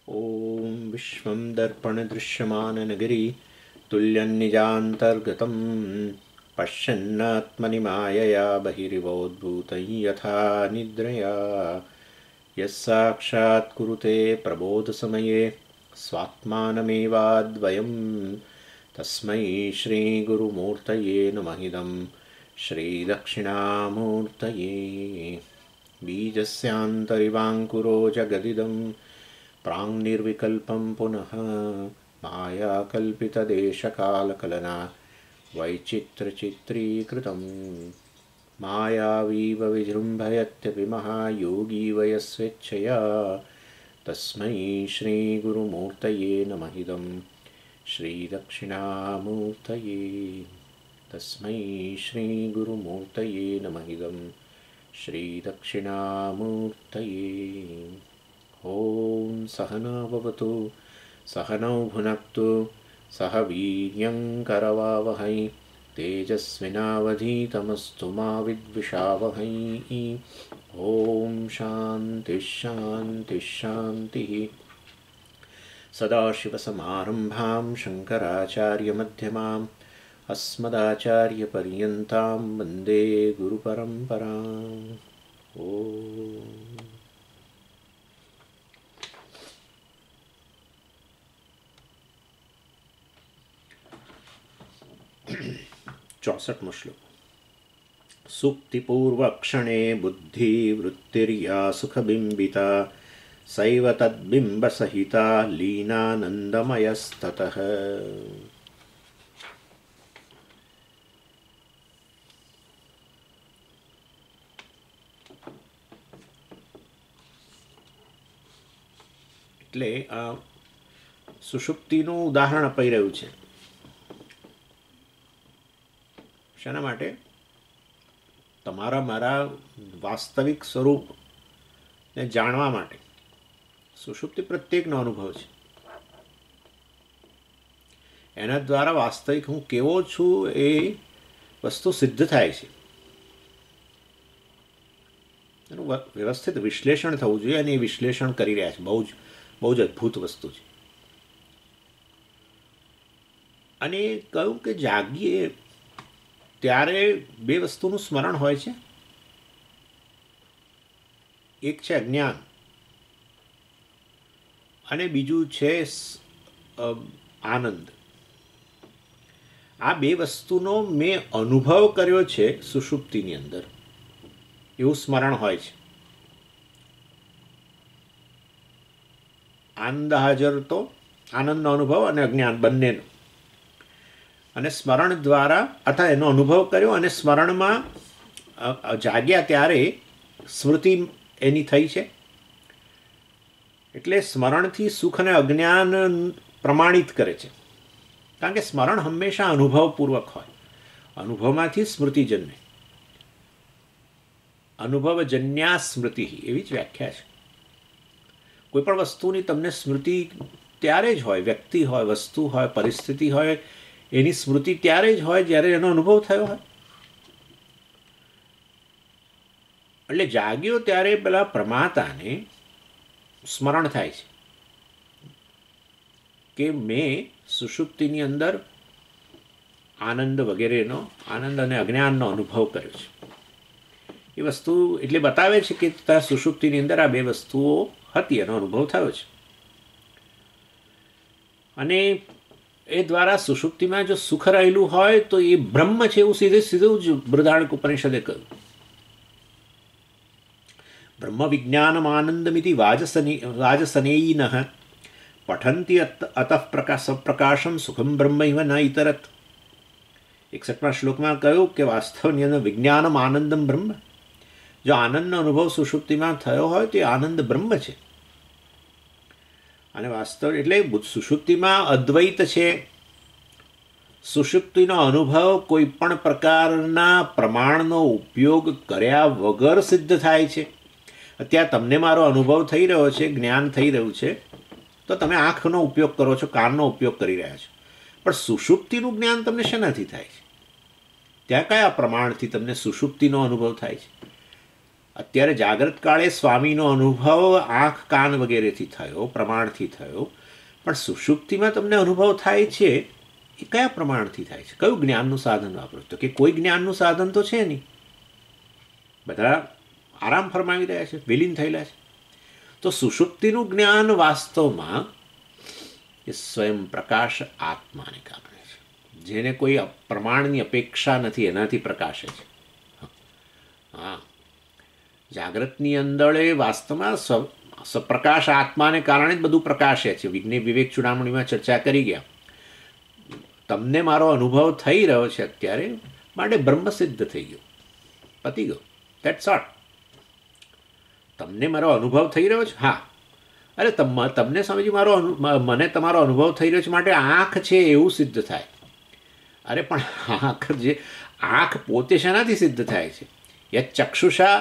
ॐ विश्वं दर्पणदृश्यमाननगरी तुल्यन्निजान्तर्गतं पश्यन्नात्मनि मायया बहिरिवोद्भूतं यथा निद्रया यः साक्षात् कुरुते प्रबोधसमये स्वात्मानमेवाद्वयं तस्मै श्रीगुरुमूर्तये नमः इदं श्रीदक्षिणामूर्तये बीजस्यान्तरिवाङ्कुरो जगदिदं प्राङ्निर्विकल्पं पुनः मायाकल्पितदेशकालकलना वैचित्र्यचित्रीकृतं मायावीव विजृम्भयत्यपि महायोगी वयस्वेच्छया तस्मै श्रीगुरुमूर्तये नमः इदं श्रीदक्षिणामूर्तये तस्मै श्रीगुरुमूर्तये नमः इदं श्रीदक्षिणामूर्तये ॐ सहना भवतु सहनौ भुनक्तु सह वीर्यङ्करवावहै तेजस्विनावधीतमस्तु मा विद्विषावहै ॐ शान्तिः शान्तिः शान्तिः सदाशिवसमारम्भां शङ्कराचार्यमध्यमाम् अस्मदाचार्यपर्यन्तां वन्दे गुरुपरम्पराम् ॐ 64 श्लोक सुप्तिपूर्वक्षणे बुद्धिवृत्तिर्या सुखबिम्बिता सैव तद्बिम्बसहिता लीनानन्दमयस्ततः એટલે આ સુષુપ્તિનું ઉદાહરણ અપાઈ રહ્યું છે. શાના માટે? તમારા મારા વાસ્તવિક સ્વરૂપને જાણવા માટે. સુષુપ્તિ પ્રત્યેકનો અનુભવ છે. એના દ્વારા વાસ્તવિક હું કેવો છું એ વસ્તુ સિદ્ધ થાય છે. એનું વ્યવસ્થિત વિશ્લેષણ થવું જોઈએ અને એ વિશ્લેષણ કરી રહ્યા છે. બહુ જ અદ્ભુત વસ્તુ છે. અને કહ્યું કે જાગીએ ત્યારે બે વસ્તુનું સ્મરણ હોય છે. એક છે અજ્ઞાન અને બીજું છે આનંદ. આ બે વસ્તુનો મેં અનુભવ કર્યો છે સુષુપ્તિની અંદર એવું સ્મરણ હોય છે. આનંદ હાજર તો આનંદનો અનુભવ અને અજ્ઞાન બંનેનો, અને સ્મરણ દ્વારા અથવા એનો અનુભવ કર્યો અને સ્મરણમાં જાગ્યા ત્યારે સ્મૃતિ એની થઈ છે. એટલે સ્મરણથી સુખ અને અજ્ઞાન પ્રમાણિત કરે છે. કારણ કે સ્મરણ હંમેશા અનુભવપૂર્વક હોય. અનુભવમાંથી સ્મૃતિ જન્મે. અનુભવજન્યા સ્મૃતિ એવી જ વ્યાખ્યા છે. કોઈ પણ વસ્તુની તમને સ્મૃતિ ત્યારે જ હોય, વ્યક્તિ હોય, વસ્તુ હોય, પરિસ્થિતિ હોય, એની સ્મૃતિ ત્યારે જ હોય જ્યારે એનો અનુભવ થયો હોય. એટલે જાગ્યો ત્યારે પેલા પ્રમાતાને સ્મરણ થાય છે કે મેં સુષુપ્તિની અંદર આનંદ વગેરેનો, આનંદ અને અજ્ઞાનનો અનુભવ કર્યો છે. એ વસ્તુ એટલે બતાવે છે કે ત્યાં સુષુપ્તિની અંદર આ બે વસ્તુઓ હતી, એનો અનુભવ થયો છે. અને એ દ્વારા સુષુપ્તિમાં જો સુખ રહેલું હોય તો એ બ્રહ્મ છે એવું સીધું જ બૃહદારણ્યક ઉપનિષદે કહ્યું. બ્રહ્મ વિજ્ઞાનમ આનંદમિતિ વાજસનેયિનઃ પઠંતિ અતઃ પ્રકાશમ સુખમ બ્રહ્મ ઇવ ન ઇતરત. 61મા શ્લોકમાં કહ્યું કે વાસ્તવની અંદર વિજ્ઞાનમ આનંદમ બ્રહ્મ. જો આનંદનો અનુભવ સુષુપ્તિમાં થયો હોય તો એ આનંદ બ્રહ્મ છે. અને વાસ્તવ એટલે સુષુપ્તિમાં અદ્વૈત છે. સુષુપ્તિનો અનુભવ કોઈ પણ પ્રકારના પ્રમાણનો ઉપયોગ કર્યા વગર સિદ્ધ થાય છે. અત્યારે તમને મારો અનુભવ થઈ રહ્યો છે, જ્ઞાન થઈ રહ્યું છે, તો તમે આંખનો ઉપયોગ કરો છો, કાનનો ઉપયોગ કરી રહ્યા છો. પણ સુષુપ્તિનું જ્ઞાન તમને શેનાથી થાય છે? ત્યાં કયા પ્રમાણથી તમને સુષુપ્તિનો અનુભવ થાય છે? અત્યારે જાગ્રત કાળે સ્વામીનો અનુભવ આંખ કાન વગેરેથી થયો, પ્રમાણથી થયો, પણ સુષુપ્તિમાં તમને અનુભવ થાય છે એ કયા પ્રમાણથી થાય છે? કયું જ્ઞાનનું સાધન વાપરો? તો કે કોઈ જ્ઞાનનું સાધન તો છે નહીં, બધા આરામ ફરમાવી રહ્યા છે, વિલીન થયેલા છે. તો સુષુપ્તિનું જ્ઞાન વાસ્તવમાં એ સ્વયં પ્રકાશ આત્માને કારણે છે, જેને કોઈ પ્રમાણની અપેક્ષા નથી, એનાથી પ્રકાશે છે. હા, જાગ્રતની અંદર એ વાસ્તવમાં પ્રકાશ આત્માને કારણે જ બધું પ્રકાશે છે. વિવેક ચૂડામણીમાં ચર્ચા કરી ગયા. તમને મારો અનુભવ થઈ રહ્યો છે અત્યારે, માટે બ્રહ્મ સિદ્ધ થઈ ગયો, પતી ગયો, ધેટ્સ ઓલ. તમને મારો અનુભવ થઈ રહ્યો છે, હા, અરે તમને સમજી મને તમારો અનુભવ થઈ રહ્યો છે માટે આંખ છે એવું સિદ્ધ થાય. અરે પણ આંખ પોતે શેનાથી સિદ્ધ થાય છે? યત ચક્ષુષા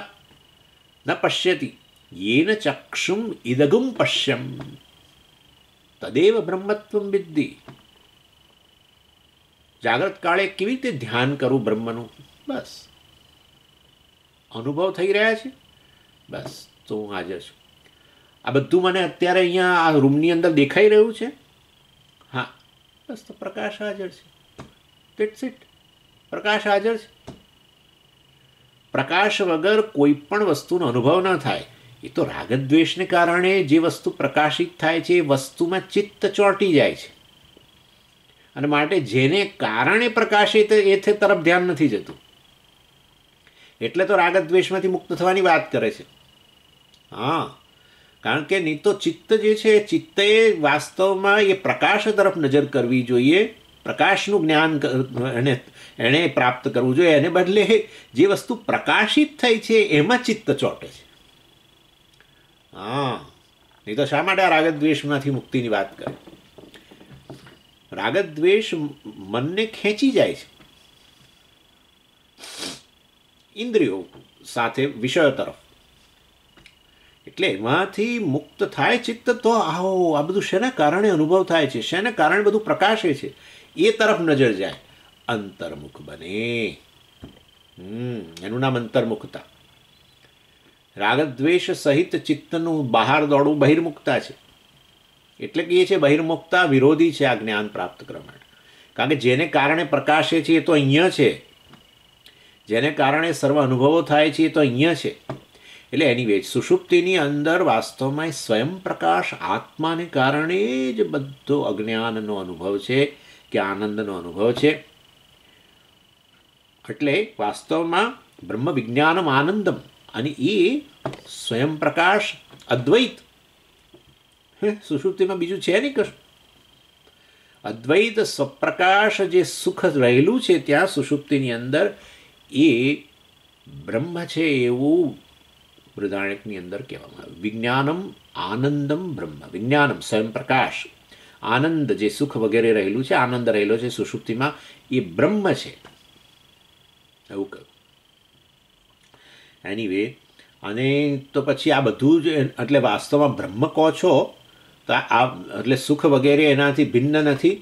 ન પશ્યતિ યેન ચક્ષુમ ઇદગુમ પશ્યમ તદેવ બ્રહ્મત્વમ વિદ્ધિ. જાગ્રત કાળે કેવી રીતે ધ્યાન કરું બ્રહ્મનું? બસ અનુભવ થઈ રહ્યા છે, બસ તો હું હાજર છું. આ બધું મને અત્યારે અહીંયા આ રૂમની અંદર દેખાઈ રહ્યું છે, હા, બસ તો પ્રકાશ હાજર છે, ધેટ્સ ઇટ. પ્રકાશ હાજર છે. પ્રકાશ વગર કોઈ પણ વસ્તુનો અનુભવ ન થાય. એ તો રાગદ્વેષને કારણે જે વસ્તુ પ્રકાશિત થાય છે એ વસ્તુમાં ચિત્ત ચોંટી જાય છે, અને માટે જેને કારણે પ્રકાશિત એ તરફ ધ્યાન નથી જતું. એટલે તો રાગદ્વેષમાંથી મુક્ત થવાની વાત કરે છે. હા, કારણ કે નહીં તો ચિત્ત જે છે, ચિત્તે વાસ્તવમાં એ પ્રકાશ તરફ નજર કરવી જોઈએ, પ્રકાશનું જ્ઞાન એણે પ્રાપ્ત કરવું જોઈએ. એને બદલે જે વસ્તુ પ્રકાશિત થઈ છે એમાં ચિત્ત ચોંટે છે. હા, નહીં તો શા માટે આ રાગદ્વેષમાંથી મુક્તિની વાત કરે? રાગદ્વેષ મનને ખેંચી જાય છે ઇન્દ્રિયો સાથે, વિષયો તરફ. એટલે એમાંથી મુક્ત થાય ચિત્ત તો આવો આ બધું શેના કારણે અનુભવ થાય છે, શેના કારણે બધું પ્રકાશે છે એ તરફ નજર જાય, અંતર્મુખ બને. એનું નામ અંતર્મુખતા. રાગદ્વેષ સહિત ચિત્તનું બહાર દોડવું બહિર્મુખતા છે. એટલે કે એ છે બહિર્મુખતા વિરોધી છે આ જ્ઞાન પ્રાપ્ત કરવા માટે. કારણ કે જેને કારણે પ્રકાશે છે એ તો અહીંયા છે, જેને કારણે સર્વ અનુભવો થાય છે એ તો અહીંયા છે. એટલે એની સુષુપ્તિની અંદર વાસ્તવમાં સ્વયં પ્રકાશ આત્માને કારણે જ બધો અજ્ઞાનનો અનુભવ છે કે આનંદનો અનુભવ છે. એટલે વાસ્તવમાં બ્રહ્મ વિજ્ઞાનમ આનંદમ, અને એ સ્વયં પ્રકાશ અદ્વૈત. સુષુપ્તિમાં બીજું છે નહીં કશું. અદ્વૈત સ્વપ્રકાશ જે સુખ રહેલું છે ત્યાં સુષુપ્તિની અંદર, એ બ્રહ્મ છે એવું બૃહદારણ્યકની અંદર કહેવામાં આવ્યું. વિજ્ઞાનમ આનંદમ બ્રહ્મ. વિજ્ઞાનમ સ્વયં પ્રકાશ, આનંદ જે સુખ વગેરે રહેલું છે, આનંદ રહેલો છે સુષુપ્તિમાં, એ બ્રહ્મ છે એવું કહ્યું. એનીવે, અને તો પછી આ બધું જ એટલે વાસ્તવમાં બ્રહ્મ કહો છો તો આ એટલે સુખ વગેરે એનાથી ભિન્ન નથી.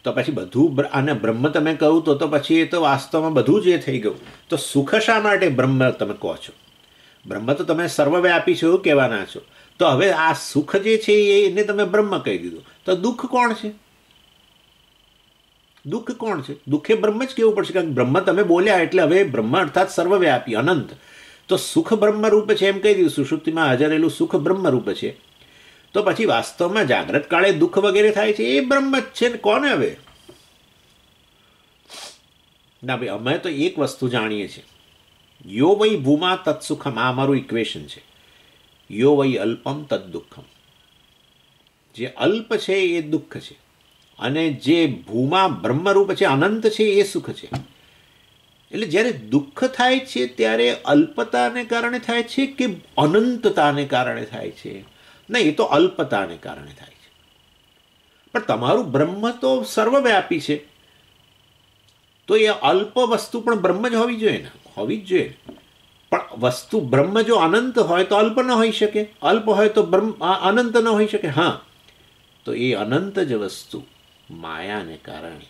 તો પછી બધું અને બ્રહ્મ તમે કહું તો પછી એ તો વાસ્તવમાં બધું જ એ થઈ ગયું. તો સુખ શા માટે બ્રહ્મ તમે કહો છો? બ્રહ્મ તો તમે સર્વવ્યાપી છો એવું કહેવાના છો. તો હવે આ સુખ જે છે એને તમે બ્રહ્મ કહી દીધું, તો દુઃખ કોણ છે? દુઃખ કોણ છે? દુઃખે બ્રહ્મ જ કહેવું પડશે, કારણ કે બ્રહ્મ તમે બોલ્યા એટલે હવે બ્રહ્મ અર્થાત સર્વવ્યાપી અનંત. તો સુખ બ્રહ્મરૂપ છે એમ કહી દીધું, સુષુપ્તિમાં હાજર રહેલું સુખ બ્રહ્મરૂપ છે. તો પછી વાસ્તવમાં જાગ્રત કાળે દુઃખ વગેરે થાય છે એ બ્રહ્મ જ છે ને. કોને હવે? ના ભાઈ, અમે તો એક વસ્તુ જાણીએ છીએ, યો વૈ ભૂમા તત્સુખમ. આ અમારું ઇક્વેશન છે. યો વૈ અલ્પમ તદ દુઃખમ. જે અલ્પ છે એ દુઃખ છે, અને જે ભૂમા બ્રહ્મરૂપ છે, અનંત છે, એ સુખ છે. એટલે જ્યારે દુઃખ થાય છે ત્યારે અલ્પતાને કારણે થાય છે કે અનંતતાને કારણે થાય છે? નહીં, એ તો અલ્પતાને કારણે થાય છે. પણ તમારું બ્રહ્મ તો સર્વવ્યાપી છે, તો એ અલ્પ વસ્તુ પણ બ્રહ્મ જ હોવી જોઈએ ને? હોવી જ જોઈએ. પણ વસ્તુ બ્રહ્મ જો અનંત હોય તો અલ્પ ન હોઈ શકે, અલ્પ હોય તો બ્રહ્મ અનંત ન હોઈ શકે. હા, તો એ અનંત જ વસ્તુ માયાને કારણે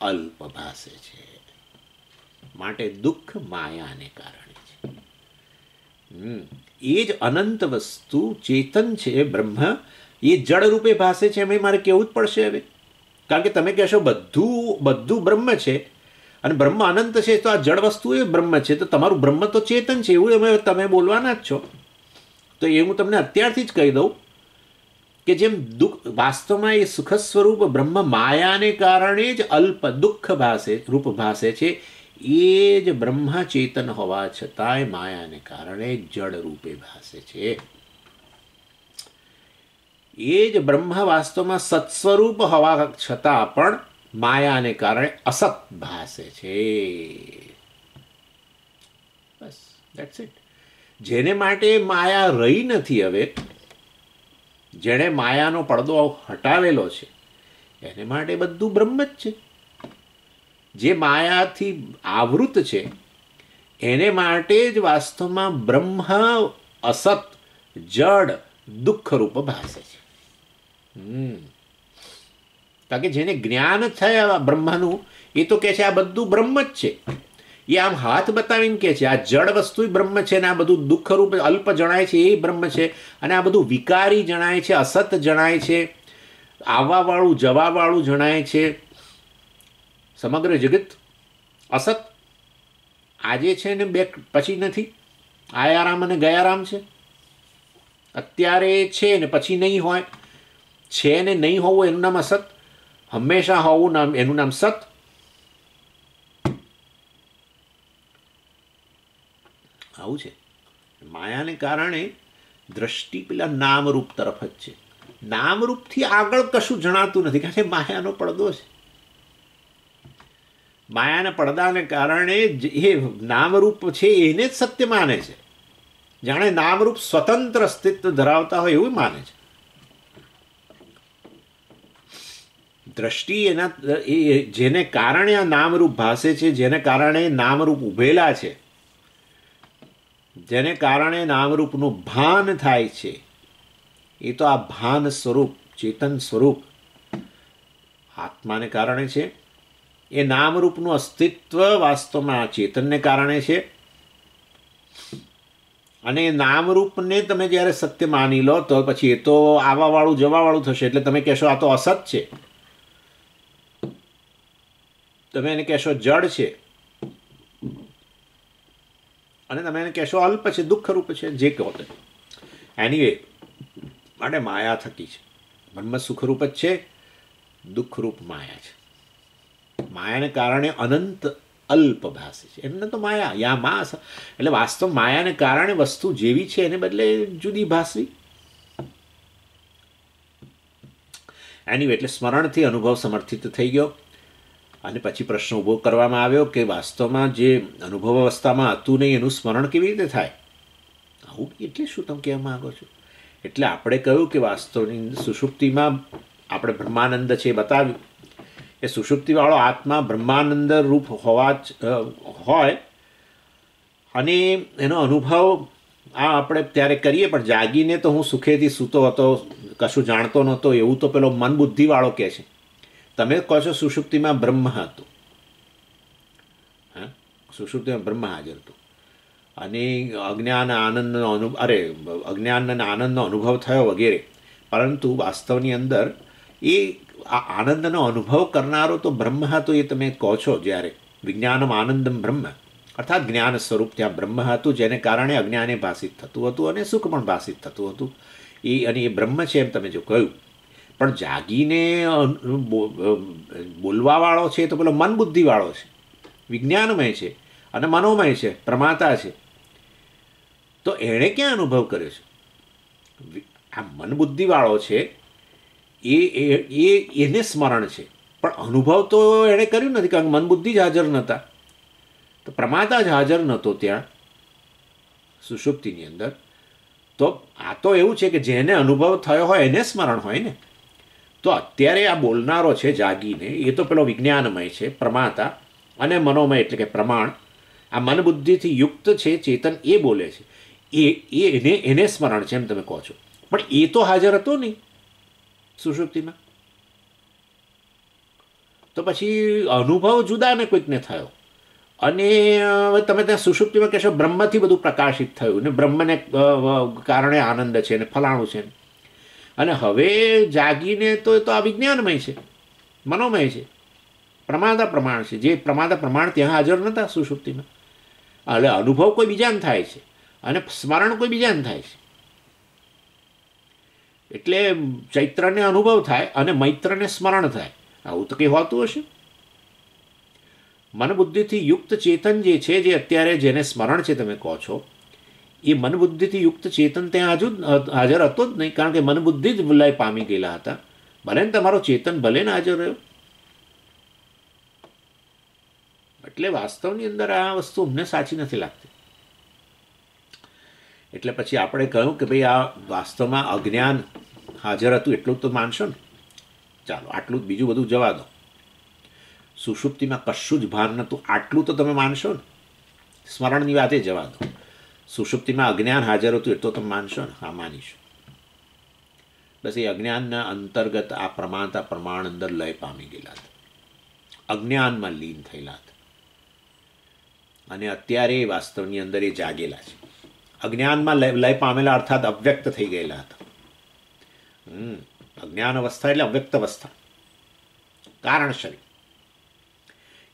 અલ્પ ભાસે છે. માટે દુઃખ માયાને કારણે છે. એ જ અનંત વસ્તુ ચેતન છે બ્રહ્મ, એ જળ રૂપે ભાસે છે, એમ મારે કહેવું જ પડશે હવે. કારણ કે તમે કહેશો બધું બ્રહ્મ છે અને બ્રહ્મ અનંત છે, તો આ જળ વસ્તુ એ બ્રહ્મ છે, તો તમારું બ્રહ્મ તો ચેતન છે એવું તમે બોલવાના જ છો. તો એ હું તમને અત્યારથી જ કહી દઉં કે જેમ વાસ્તવમાં એ સુખ સ્વરૂપ બ્રહ્મ માયાને કારણે જ અલ્પ દુઃખ રૂપ ભાસે છે, એ જ બ્રહ્મ ચેતન હોવા છતાંય માયાને કારણે જડ રૂપે ભાસે છે. એ જ બ્રહ્મ વાસ્તવમાં સત્સ્વરૂપ હોવા છતાં પણ માયાને કારણે અસત ભાસે છે. બસ ધેટ્સ ઇટ. જેને માટે માયા રહી નથી, હવે જેણે માયાનો પડદો હટાવેલો છે, એને માટે બધું બ્રહ્મ જ છે. જે માયાથી આવૃત છે એને માટે જ વાસ્તવમાં બ્રહ્મ અસત જડ દુઃખરૂપ ભાસે છે. કારણ કે જેને જ્ઞાન થયા બ્રહ્મનું, એ તો કહે છે આ બધું બ્રહ્મ જ છે. એ આમ હાથ બતાવીને કહે છે આ જડ વસ્તુ બ્રહ્મ છે ને આ બધું દુઃખરૂપ અલ્પ જણાય છે એ બ્રહ્મ છે, અને આ બધું વિકારી જણાય છે, અસત જણાય છે, આવવાવાળું જવાવાળું જણાય છે. સમગ્ર જગત અસત આજે છે ને બે પછી નથી. આયારામ અને ગયારામ છે. અત્યારે છે ને પછી નહીં હોય, છે ને નહીં હોવું એનું નામ અસત, હંમેશા હોવું એનું નામ સત. આવું છે. માયાને કારણે દ્રષ્ટિ પેલા નામરૂપ તરફ જ છે. નામરૂપથી આગળ કશું જણાતું નથી, કારણ કે માયાનો પડદો છે. માયાના પડદાને કારણે એ નામરૂપ છે એને જ સત્ય માને છે, જાણે નામરૂપ સ્વતંત્ર અસ્તિત્વ ધરાવતા હોય એવું માને છે. દ્રષ્ટિ જેને કારણે આ નામરૂપ ભાસે છે, જેને કારણે નામરૂપ ઉભેલા છે, જેને કારણે નામરૂપનું ભાન થાય છે, એ તો આ ભાન સ્વરૂપ ચેતન સ્વરૂપ આત્માને કારણે છે. એ નામરૂપનું અસ્તિત્વ વાસ્તવમાં ચેતનને કારણે છે. અને નામરૂપને તમે જ્યારે સત્ય માની લો તો પછી એ તો આવવાવાળું જવાવાળું થશે. એટલે તમે કહેશો આ તો અસત છે, તમે એને કહેશો જડ છે, અને તમે એને કહેશો અલ્પ છે, દુઃખરૂપ છે, જે કહો તે. એનીવે માટે માયા થકી છે. બ્રહ્મ સુખરૂપ જ છે, દુઃખરૂપ માયા છે. માયાને કારણે અનંત અલ્પ ભાસે છે, એમને તો માયા યા માસ. એટલે વાસ્તવ માયાને કારણે વસ્તુ જેવી છે એને બદલે જુદી ભાસવી. એનીવે એટલે સ્મરણથી અનુભવ સમર્થિત થઈ ગયો. અને પછી પ્રશ્ન ઊભો કરવામાં આવ્યો કે વાસ્તવમાં જે અનુભવ અવસ્થામાં હતું નહીં એનું સ્મરણ કેવી રીતે થાય. આવું એટલે શું તમે કહેવા માગો છો? એટલે આપણે કહ્યું કે વાસ્તવની સુષુપ્તિમાં આપણે બ્રહ્માનંદ છે એ બતાવ્યું. એ સુષુપ્તિવાળો આત્મા બ્રહ્માનંદ રૂપ હોય અને એનો અનુભવ આપણે ત્યારે કરીએ, પણ જાગીને તો હું સુખેથી સૂતો હતો, કશું જાણતો નહોતો એવું તો પેલો મન બુદ્ધિવાળો કહે છે. તમે કહો છો સુષુપ્તિમાં બ્રહ્મ હતું. હા, સુષુપ્તિમાં બ્રહ્મ હાજર હતું અને અજ્ઞાન અને આનંદનો અનુભવ થયો વગેરે. પરંતુ વાસ્તવની અંદર એ આ આનંદનો અનુભવ કરનારો તો બ્રહ્મ હતો. એ તમે કહો છો જ્યારે વિજ્ઞાનમ આનંદમ બ્રહ્મ, અર્થાત જ્ઞાન સ્વરૂપ ત્યાં બ્રહ્મ હતું, જેને કારણે અજ્ઞાને ભાષિત થતું હતું અને સુખ પણ ભાષિત થતું હતું. અને એ બ્રહ્મ છે એમ તમે જો કહ્યું. પણ જાગીને બોલવાવાળો છે તો પેલો મન બુદ્ધિવાળો છે, વિજ્ઞાનમય છે અને મનોમય છે, પ્રમાતા છે. તો એણે ક્યાં અનુભવ કર્યો છે? આ મન બુદ્ધિવાળો છે એને સ્મરણ છે, પણ અનુભવ તો એણે કર્યું નથી, કારણ કે મન બુદ્ધિ જ હાજર નહોતા. તો પ્રમાતા જ હાજર નહોતો ત્યાં સુષુપ્તિની અંદર. તો આ તો એવું છે કે જેને અનુભવ થયો હોય એને સ્મરણ હોય ને. તો અત્યારે આ બોલનારો છે જાગીને, એ તો પેલો વિજ્ઞાનમય છે, પ્રમાતા, અને મનોમય એટલે કે પ્રમાણ. આ મન બુદ્ધિથી યુક્ત છે ચેતન, એ બોલે છે, એને સ્મરણ છે એમ તમે કહો છો. પણ એ તો હાજર હતો નહીં સુષુપ્તિમાં. તો પછી અનુભવ જુદા ને કોઈકને થયો. અને હવે તમે ત્યાં સુષુપ્તિમાં કહેશો બ્રહ્મથી બધું પ્રકાશિત થયું ને બ્રહ્મને કારણે આનંદ છે ને ફલાણું છે. અને હવે જાગીને તો એ તો આ વિજ્ઞાનમય છે, મનોમય છે, પ્રમાદા પ્રમાણ છે. જે પ્રમાદા પ્રમાણ ત્યાં હાજર નહોતા સુષુપ્તિમાં. એટલે અનુભવ કોઈ બીજાને થાય છે અને સ્મરણ કોઈ બીજાને થાય છે. એટલે ચૈત્રને અનુભવ થાય અને મૈત્રને સ્મરણ થાય. આવું તો કંઈ હોતું હશે? મનબુદ્ધિથી યુક્ત ચેતન જે છે, જે અત્યારે જેને સ્મરણ છે તમે કહો છો, એ મનબુદ્ધિથી યુક્ત ચેતન ત્યાં હાજર હતો જ નહીં. કારણ કે મનબુદ્ધિ જ લય પામી ગયેલા હતા. ભલે ને તમારો ચેતન ભલે ને હાજર રહ્યો. એટલે વાસ્તવની અંદર આ વસ્તુ અમને સાચી નથી લાગતી. એટલે પછી આપણે કહ્યું કે ભાઈ આ વાસ્તવમાં અજ્ઞાન હાજર હતું એટલું જ તો માનશો ને. ચાલો આટલું જ, બીજું બધું જવા દો. સુષુપ્તિમાં કશું જ ભાન નહોતું આટલું તો તમે માનશો ને. સ્મરણની વાતે જવા દો. સુષુપ્તિમાં અજ્ઞાન હાજર હતું એટલું તમે માનશો ને? હા, માનીશું. બસ એ અજ્ઞાનના અંતર્ગત આ પ્રમાણતા પ્રમાણ અંદર લય પામી ગયેલા હતા, અજ્ઞાનમાં લીન થયેલા હતા. અને અત્યારે વાસ્તવની અંદર એ જાગેલા છે. અજ્ઞાનમાં લય પામેલા અર્થાત અવ્યક્ત થઈ ગયેલા હતા. અજ્ઞાન અવસ્થા એટલે અવ્યક્ત અવસ્થા, કારણ શરીર.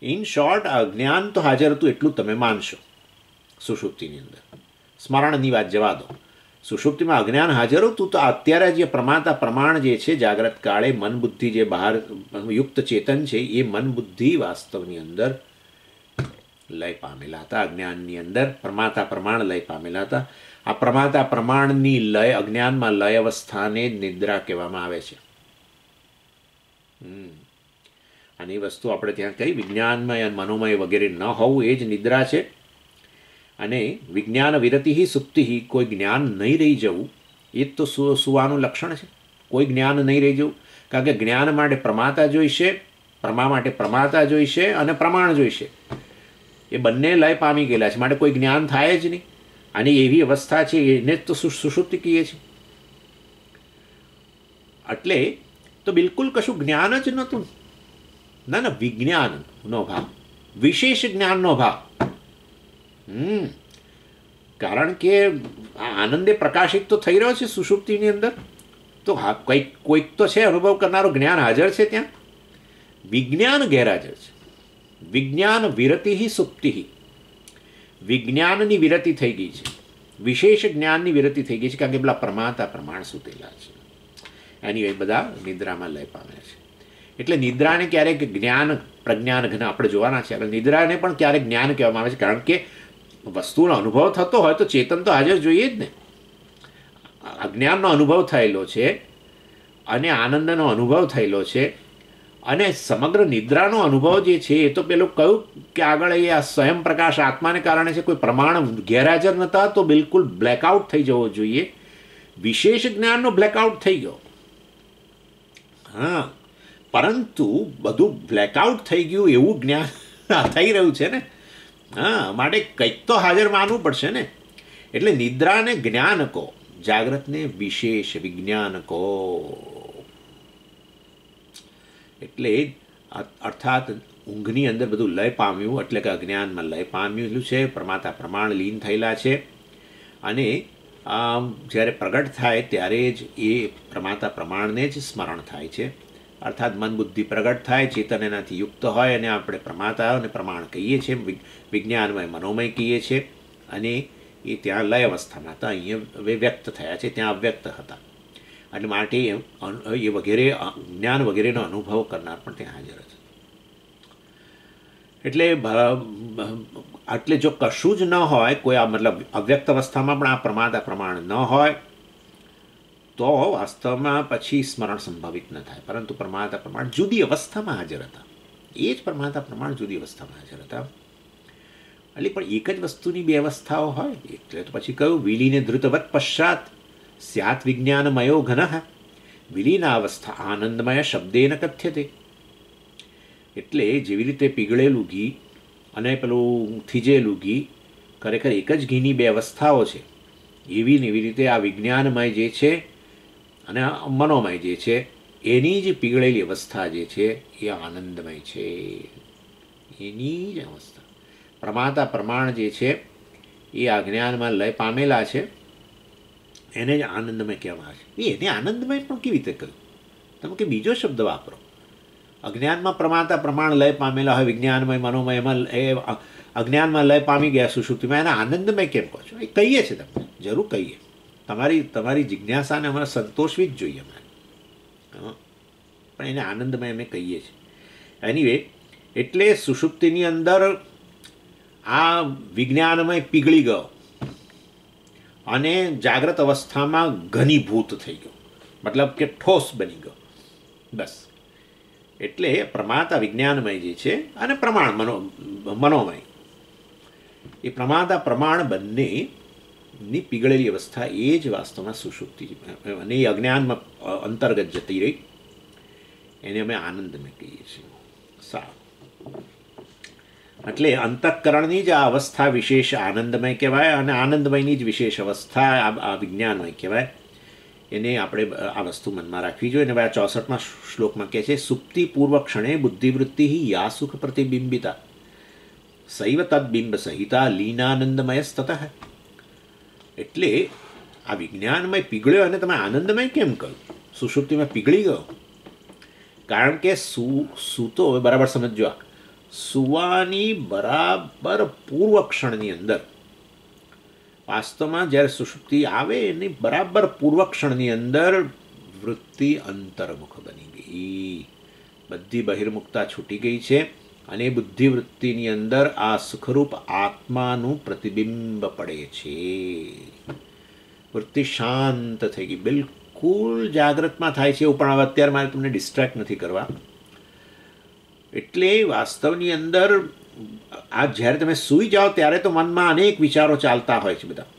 ઇન શોર્ટ, અજ્ઞાન તો હાજર હતું એટલું તમે માનશો સુષુપ્તિની અંદર. સ્મરણની વાત જવા દો. સુષુપ્તિમાં અજ્ઞાન હાજર હતું તો અત્યારે જે પ્રમાતા પ્રમાણ જે છે, જાગ્રત કાળે મન બુદ્ધિ જે બહાર યુક્ત ચેતન છે, એ મન બુદ્ધિ વાસ્તવની અંદર લય પામેલા હતા. અજ્ઞાનની અંદર પ્રમાતા પ્રમાણ લય પામેલા હતા. આ પ્રમાતા પ્રમાણની લય, અજ્ઞાનમાં લય અવસ્થાને જ નિદ્રા કહેવામાં આવે છે. અને એ વસ્તુ આપણે ત્યાં કહી, વિજ્ઞાનમય મનોમય વગેરે ન હોવું એ જ નિદ્રા છે. અને વિજ્ઞાન વિરતિ સુપ્તિ, કોઈ જ્ઞાન નહીં રહી જવું એ જ તો સુવાનું લક્ષણ છે. કોઈ જ્ઞાન નહીં રહી જવું. કારણ કે જ્ઞાન માટે પ્રમાતા જોઈશે, પ્રમા માટે પ્રમાતા જોઈશે અને પ્રમાણ જોઈશે. એ બંને લય પામી ગયેલા છે, માટે કોઈ જ્ઞાન થાય જ નહીં. અને એવી અવસ્થા છે એને જ તો સુષુપ્તિ કહીએ છીએ. એટલે તો બિલકુલ કશું જ્ઞાન જ નહોતું. ના, વિજ્ઞાનનો ભાવ, વિશેષ જ્ઞાનનો ભાવ. કારણ કે આનંદે પ્રકાશિત તો થઈ રહ્યો છે સુષુપ્તિની અંદર. તો હા, કોઈક તો છે અનુભવ કરનારો, જ્ઞાન હાજર છે ત્યાં. વિજ્ઞાન ગેરહાજર છે. વિજ્ઞાન વિરતિ સુપ્તિ, વિજ્ઞાનની વિરતિ થઈ ગઈ છે, વિશેષ જ્ઞાનની વિરતિ થઈ ગઈ છે. કારણ કે પેલા પ્રમાતા પ્રમાણ સુતેલા છે. એની એ બધા નિદ્રામાં લય પામે છે. એટલે નિદ્રાને ક્યારેક જ્ઞાન પ્રજ્ઞાન ઘન આપણે જોવાના છે. એટલે નિદ્રાને પણ ક્યારેક જ્ઞાન કહેવામાં આવે છે. કારણ કે વસ્તુનો અનુભવ થતો હોય તો ચેતન તો હાજર જોઈએ જ ને. અજ્ઞાનનો અનુભવ થયેલો છે અને આનંદનો અનુભવ થયેલો છે. અને સમગ્ર નિદ્રાનો અનુભવ જે છે એ તો પેલું કહ્યું કે આગળ એ આ સ્વયં પ્રકાશ આત્માને કારણે છે. કોઈ પ્રમાણ ગેરહાજર નહોતા તો બિલકુલ બ્લેકઆઉટ થઈ જવો જોઈએ. વિશેષ જ્ઞાનનો બ્લેકઆઉટ થઈ ગયો. હા, પરંતુ બધું બ્લેકઆઉટ થઈ ગયું એવું જ્ઞાન થઈ રહ્યું છે ને. હા, માટે કંઈક તો હાજર માનવું પડશે ને. એટલે નિદ્રાને જ્ઞાન કહો, જાગ્રતને વિશેષ વિજ્ઞાન કહો. એટલે અર્થાત ઊંઘની અંદર બધું લય પામ્યું, એટલે કે અજ્ઞાનમાં લય પામ્યું છે. પ્રમાતા પ્રમાણ લીન થયેલા છે. અને જ્યારે પ્રગટ થાય ત્યારે જ એ પ્રમાતા પ્રમાણને જ સ્મરણ થાય છે. અર્થાત મન બુદ્ધિ પ્રગટ થાય, ચેતન એનાથી યુક્ત હોય અને આપણે પ્રમાતા અને પ્રમાણ કહીએ છીએ, વિજ્ઞાનમય મનોમય કહીએ છીએ. અને એ ત્યાં લય અવસ્થામાં હતા, અહીંયા વ્યક્ત થયા છે, ત્યાં અવ્યક્ત હતા. એટલે માટે એ વગેરે જ્ઞાન વગેરેનો અનુભવ કરનાર પણ ત્યાં હાજર છે. એટલે જો કશું જ ન હોય, કોઈ આ મતલબ અવ્યક્ત અવસ્થામાં પણ આ પ્રમાતા પ્રમાણ ન હોય તો વાસ્તવમાં પછી સ્મરણ સંભવિત ન થાય. પરંતુ પ્રમાતા પ્રમાણ જુદી અવસ્થામાં હાજર હતા. એ જ પ્રમાતા પ્રમાણ જુદી અવસ્થામાં હાજર હતા. એટલે પણ એક જ વસ્તુની બે અવસ્થાઓ હોય એટલે તો પછી કહ્યું વિલીને ધૃતવત પશ્ચાત સ્યાત વિજ્ઞાનમયો ઘન. વિલીનાવસ્થા આનંદમય શબ્દેન કથ્યતે. એટલે જેવી રીતે પીગળેલું ઘી અને પેલું થીજેલું ઘી ખરેખર એક જ ઘીની બે અવસ્થાઓ છે. એવી ને એવી રીતે આ વિજ્ઞાનમય જે છે અને મનોમય જે છે એની જ પીગળેલી અવસ્થા જે છે એ આનંદમય છે. એની જ અવસ્થા પ્રમાતા પ્રમાણ જે છે એ આ જ્ઞાનમાં લય પામેલા છે, એને જ આનંદમય કહેવામાં આવે છે. એને આનંદમય પણ કેવી રીતે કહ્યું? તમે કે બીજો શબ્દ વાપરો. અજ્ઞાનમાં પ્રમાતા પ્રમાણ લય પામેલા હોય, વિજ્ઞાનમય મનોમય, એમાં એ અજ્ઞાનમાં લય પામી ગયા સુષુપ્તિમાં, એને આનંદમય કેમ કહો છો? એ કહીએ છીએ તમને, જરૂર કહીએ. તમારી જિજ્ઞાસાને અમારે સંતોષવી જ જોઈએ અમારે, પણ એને આનંદમય અમે કહીએ છીએ. એનીવે, એટલે સુષુપ્તિની અંદર આ વિજ્ઞાનમય પીગળી ગયો અને જાગ્રત અવસ્થામાં ઘનીભૂત થઈ ગયો, મતલબ કે ઠોસ બની ગયો. બસ એટલે પ્રમાતા વિજ્ઞાનમય જે છે અને પ્રમાણ મનોમય, એ પ્રમાતા પ્રમાણ બંનેની પીગળેલી અવસ્થા એ જ વાસ્તવમાં સુષુપ્તિ અને એ અજ્ઞાનમાં અંતર્ગત જતી રહી, એને અમે આનંદમય કહીએ છીએ. સારું, એટલે અંતઃકરણની જ આ અવસ્થા વિશેષ આનંદમય કહેવાય અને આનંદમયની જ વિશેષ અવસ્થા આ વિજ્ઞાનમય કહેવાય. એને આપણે આ વસ્તુ મનમાં રાખવી જોઈએ. અને હવે આ 64મા શ્લોકમાં કહે છે, સુપ્તિ પૂર્વ ક્ષણે બુદ્ધિવૃત્તિ યા સુખ પ્રતિબિંબિતા સૈવ તદબિંબ સહિતા લીનાનંદમયસ્તતઃ. એટલે આ વિજ્ઞાનમય પીગળ્યો અને તમે આનંદમય કેમ કહ્યું? સુષુપ્તિમાં પીગળી ગયો. કારણ કે સૂતો, હવે બરાબર સમજો, સુવાની બરાબર પૂર્વ ક્ષણની અંદર, વાસ્તવમાં જ્યારે સુષુપ્તિ આવે એની બરાબર પૂર્વ ક્ષણની અંદર વૃત્તિ અંતર્મુખ બની ગઈ, બધી બહિર્મુખતા છૂટી ગઈ છે અને બુદ્ધિવૃત્તિની અંદર આ સુખરૂપ આત્માનું પ્રતિબિંબ પડે છે. વૃત્તિ શાંત થઈ ગઈ, બિલકુલ જાગ્રતમાં થાય છે એવું. પણ હવે અત્યારે મારે તમને ડિસ્ટ્રેક્ટ નથી કરવા. એટલે વાસ્તવની અંદર આ જ્યારે તમે સૂઈ જાઓ ત્યારે તો મનમાં અનેક વિચારો ચાલતા હોય છે બધા.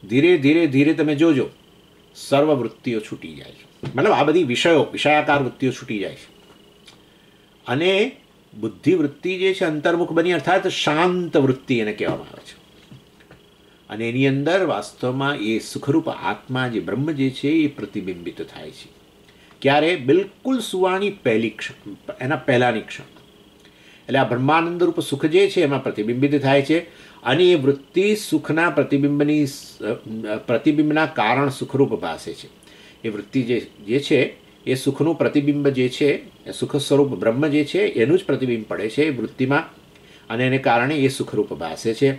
ધીરે ધીરે ધીરે તમે જોજો સર્વ વૃત્તિઓ છૂટી જાય છે, મતલબ આ બધી વિષયાકાર વૃત્તિઓ છૂટી જાય છે અને બુદ્ધિવૃત્તિ જે છે અંતર્મુખ બની, અર્થાત શાંત વૃત્તિ એને કહેવામાં આવે છે. અને એની અંદર વાસ્તવમાં એ સુખરૂપ આત્મા જે બ્રહ્મ જે છે એ પ્રતિબિંબિત થાય છે. ક્યારે? બિલકુલ સુવાની પહેલી ક્ષણ, એના પહેલાંની ક્ષણ. એટલે આ બ્રહ્માનંદરૂપ સુખ જે છે એમાં પ્રતિબિંબિત થાય છે અને એ વૃત્તિ સુખના પ્રતિબિંબના કારણ સુખરૂપ ભાસે છે. એ વૃત્તિ જે છે એ સુખનું પ્રતિબિંબ જે છે, એ સુખ સ્વરૂપ બ્રહ્મ જે છે એનું જ પ્રતિબિંબ પડે છે એ વૃત્તિમાં અને એને કારણે એ સુખરૂપ ભાસે છે.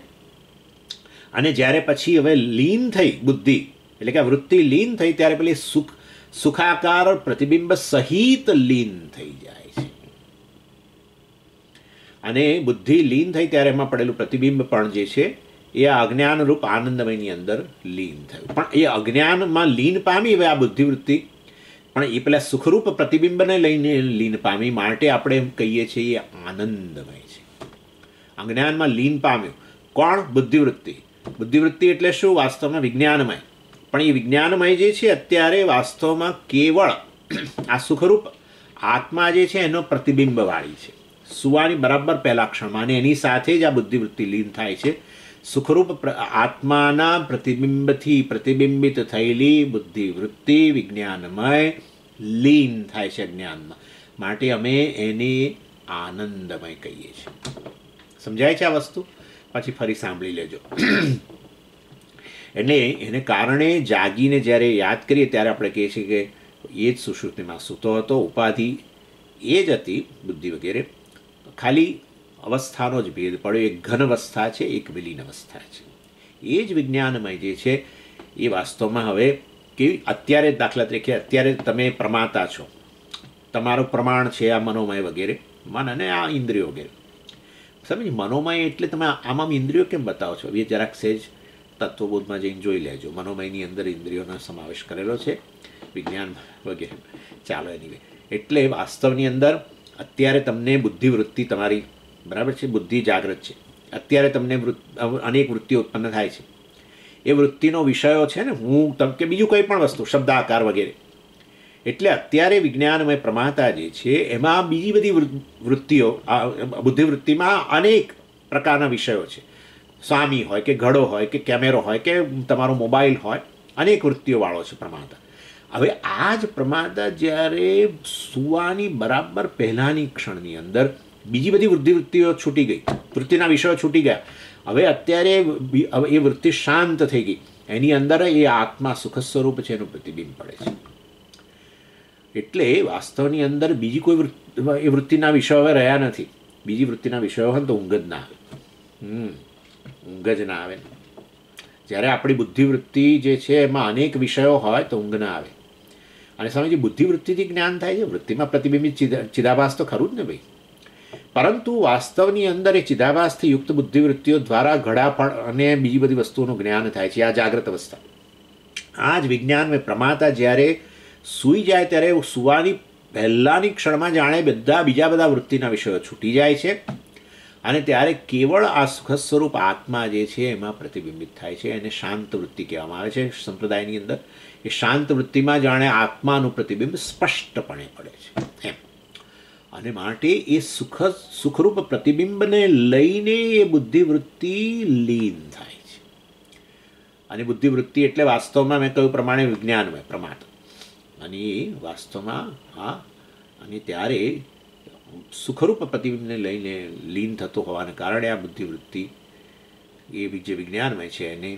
અને જ્યારે પછી હવે લીન થઈ બુદ્ધિ, એટલે કે વૃત્તિ લીન થઈ ત્યારે પેલી સુખાકાર પ્રતિબિંબ સહિત લીન થઈ જાય છે. અને બુદ્ધિ લીન થઈ ત્યારે એમાં પડેલું પ્રતિબિંબ પણ જે છે એ આ અજ્ઞાનરૂપ આનંદમયની અંદર લીન થયું. પણ એ અજ્ઞાનમાં લીન પામી હવે આ બુદ્ધિવૃત્તિ, પણ એ પેલા સુખરૂપ પ્રતિબિંબને લઈને લીન પામી, માટે આપણે એમ કહીએ છીએ એ આનંદમય છે. અજ્ઞાનમાં લીન પામ્યું કોણ? બુદ્ધિવૃત્તિ. બુદ્ધિવૃત્તિ એટલે શું? વાસ્તવમાં વિજ્ઞાનમય. પણ એ વિજ્ઞાનમય જે છે અત્યારે વાસ્તવમાં કેવળ આ સુખરૂપ આત્મા જે છે એનો પ્રતિબિંબવાળી છે. સુવાની બરાબર પહેલા ક્ષણમાં અને એની સાથે જ આ બુદ્ધિવૃત્તિ લીન થાય છે. સુખરૂપ આત્માના પ્રતિબિંબથી પ્રતિબિંબિત થયેલી બુદ્ધિવૃત્તિ વિજ્ઞાનમય લીન થાય છે જ્ઞાનમાં, માટે અમે એને આનંદમય કહીએ છીએ. સમજાય છે આ વસ્તુ? પછી ફરી સાંભળી લેજો. એટલે એને કારણે જાગીને જ્યારે યાદ કરીએ ત્યારે આપણે કહીએ છીએ કે એ જ સુષુપ્તિમાં સૂતો હતો, ઉપાધિ એ જ હતી, બુદ્ધિ વગેરે, ખાલી અવસ્થાનો જ ભેદ પડ્યો. એક ઘન અવસ્થા છે, એક વિલીન અવસ્થા છે. એ જ વિજ્ઞાનમય જે છે એ વાસ્તવમાં હવે કેવી, અત્યારે દાખલા તરીકે અત્યારે તમે પ્રમાતા છો, તમારું પ્રમાણ છે આ મનોમય વગેરે, મન અને આ ઇન્દ્રિયો વગેરે. સમજ, મનોમય એટલે તમે આમાં ઇન્દ્રિયો કેમ બતાવો છો? એ જરાક સહેજ તત્વબોધમાં જઈને જોઈ લેજો. મનોમયની અંદર ઇન્દ્રિયોનો સમાવેશ કરેલો છે, વિજ્ઞાન વગેરે. ચાલો, એની એટલે વાસ્તવની અંદર અત્યારે તમને બુદ્ધિવૃત્તિ તમારી બરાબર છે, બુદ્ધિ જાગૃત છે, અત્યારે તમને અનેક વૃત્તિઓ ઉત્પન્ન થાય છે. એ વૃત્તિનો વિષયો છે ને હું કે બીજું કંઈ પણ વસ્તુ, શબ્દાકાર વગેરે. એટલે અત્યારે વિજ્ઞાનમય પ્રમાતા જે છે એમાં બીજી બધી વૃત્તિઓ, બુદ્ધિવૃત્તિમાં અનેક પ્રકારના વિષયો છે. સ્વામી હોય કે ઘડો હોય કે કેમેરો હોય કે તમારો મોબાઈલ હોય, અનેક વૃત્તિઓવાળો છે પ્રમાતા. હવે આ જ પ્રમાતા જ્યારે સુવાની બરાબર પહેલાંની ક્ષણની અંદર બીજી બધી બુદ્ધિવૃત્તિઓ છૂટી ગઈ, વૃત્તિના વિષયો છૂટી ગયા. હવે અત્યારે એ વૃત્તિ શાંત થઈ ગઈ, એની અંદર એ આત્મા સુખ સ્વરૂપ છે એનું પ્રતિબિંબ પડે છે. એટલે વાસ્તવની અંદર બીજી કોઈ એ વૃત્તિના વિષયો હવે રહ્યા નથી. બીજી વૃત્તિના વિષયો હોય તો ઊંઘ જ ના આવે. ઊંઘ જ ના આવે. જ્યારે આપણી બુદ્ધિવૃત્તિ જે છે એમાં અનેક વિષયો હોય તો ઊંઘ ના આવે. અને સ્વામીજી, બુદ્ધિવૃત્તિથી જ્ઞાન થાય છે, વૃત્તિમાં પ્રતિબિંબિત ચિદાભાસ તો ખરું જ ને ભાઈ. પરંતુ વાસ્તવની અંદર એ ચિદાભાસથી યુક્ત બુદ્ધિવૃત્તિઓ દ્વારા ઘડાપણ અને બીજી બધી વસ્તુઓનું જ્ઞાન થાય છે. આ જાગ્રત અવસ્થા, આ જ વિજ્ઞાન મેં પ્રમાતા જ્યારે સૂઈ જાય ત્યારે સુવાની પહેલાંની ક્ષણમાં જાણે બીજા બધા વૃત્તિના વિષયો છૂટી જાય છે અને ત્યારે કેવળ આ સુખ સ્વરૂપ આત્મા જે છે એમાં પ્રતિબિંબિત થાય છે. એને શાંત વૃત્તિ કહેવામાં આવે છે સંપ્રદાયની અંદર. એ શાંત વૃત્તિમાં જાણે આત્માનું પ્રતિબિંબ સ્પષ્ટપણે પડે છે એમ. અને માટે એ સુખરૂપ પ્રતિબિંબને લઈને એ બુદ્ધિવૃત્તિ લીન થાય છે. અને બુદ્ધિવૃત્તિ એટલે વાસ્તવમાં મેં કહ્યું પ્રમાણે વિજ્ઞાનમય પ્રમાત. અને એ વાસ્તવમાં અને ત્યારે સુખરૂપ પ્રતિબિંબને લઈને લીન થતો હોવાને કારણે આ બુદ્ધિવૃત્તિ એ જે વિજ્ઞાનમય છે એને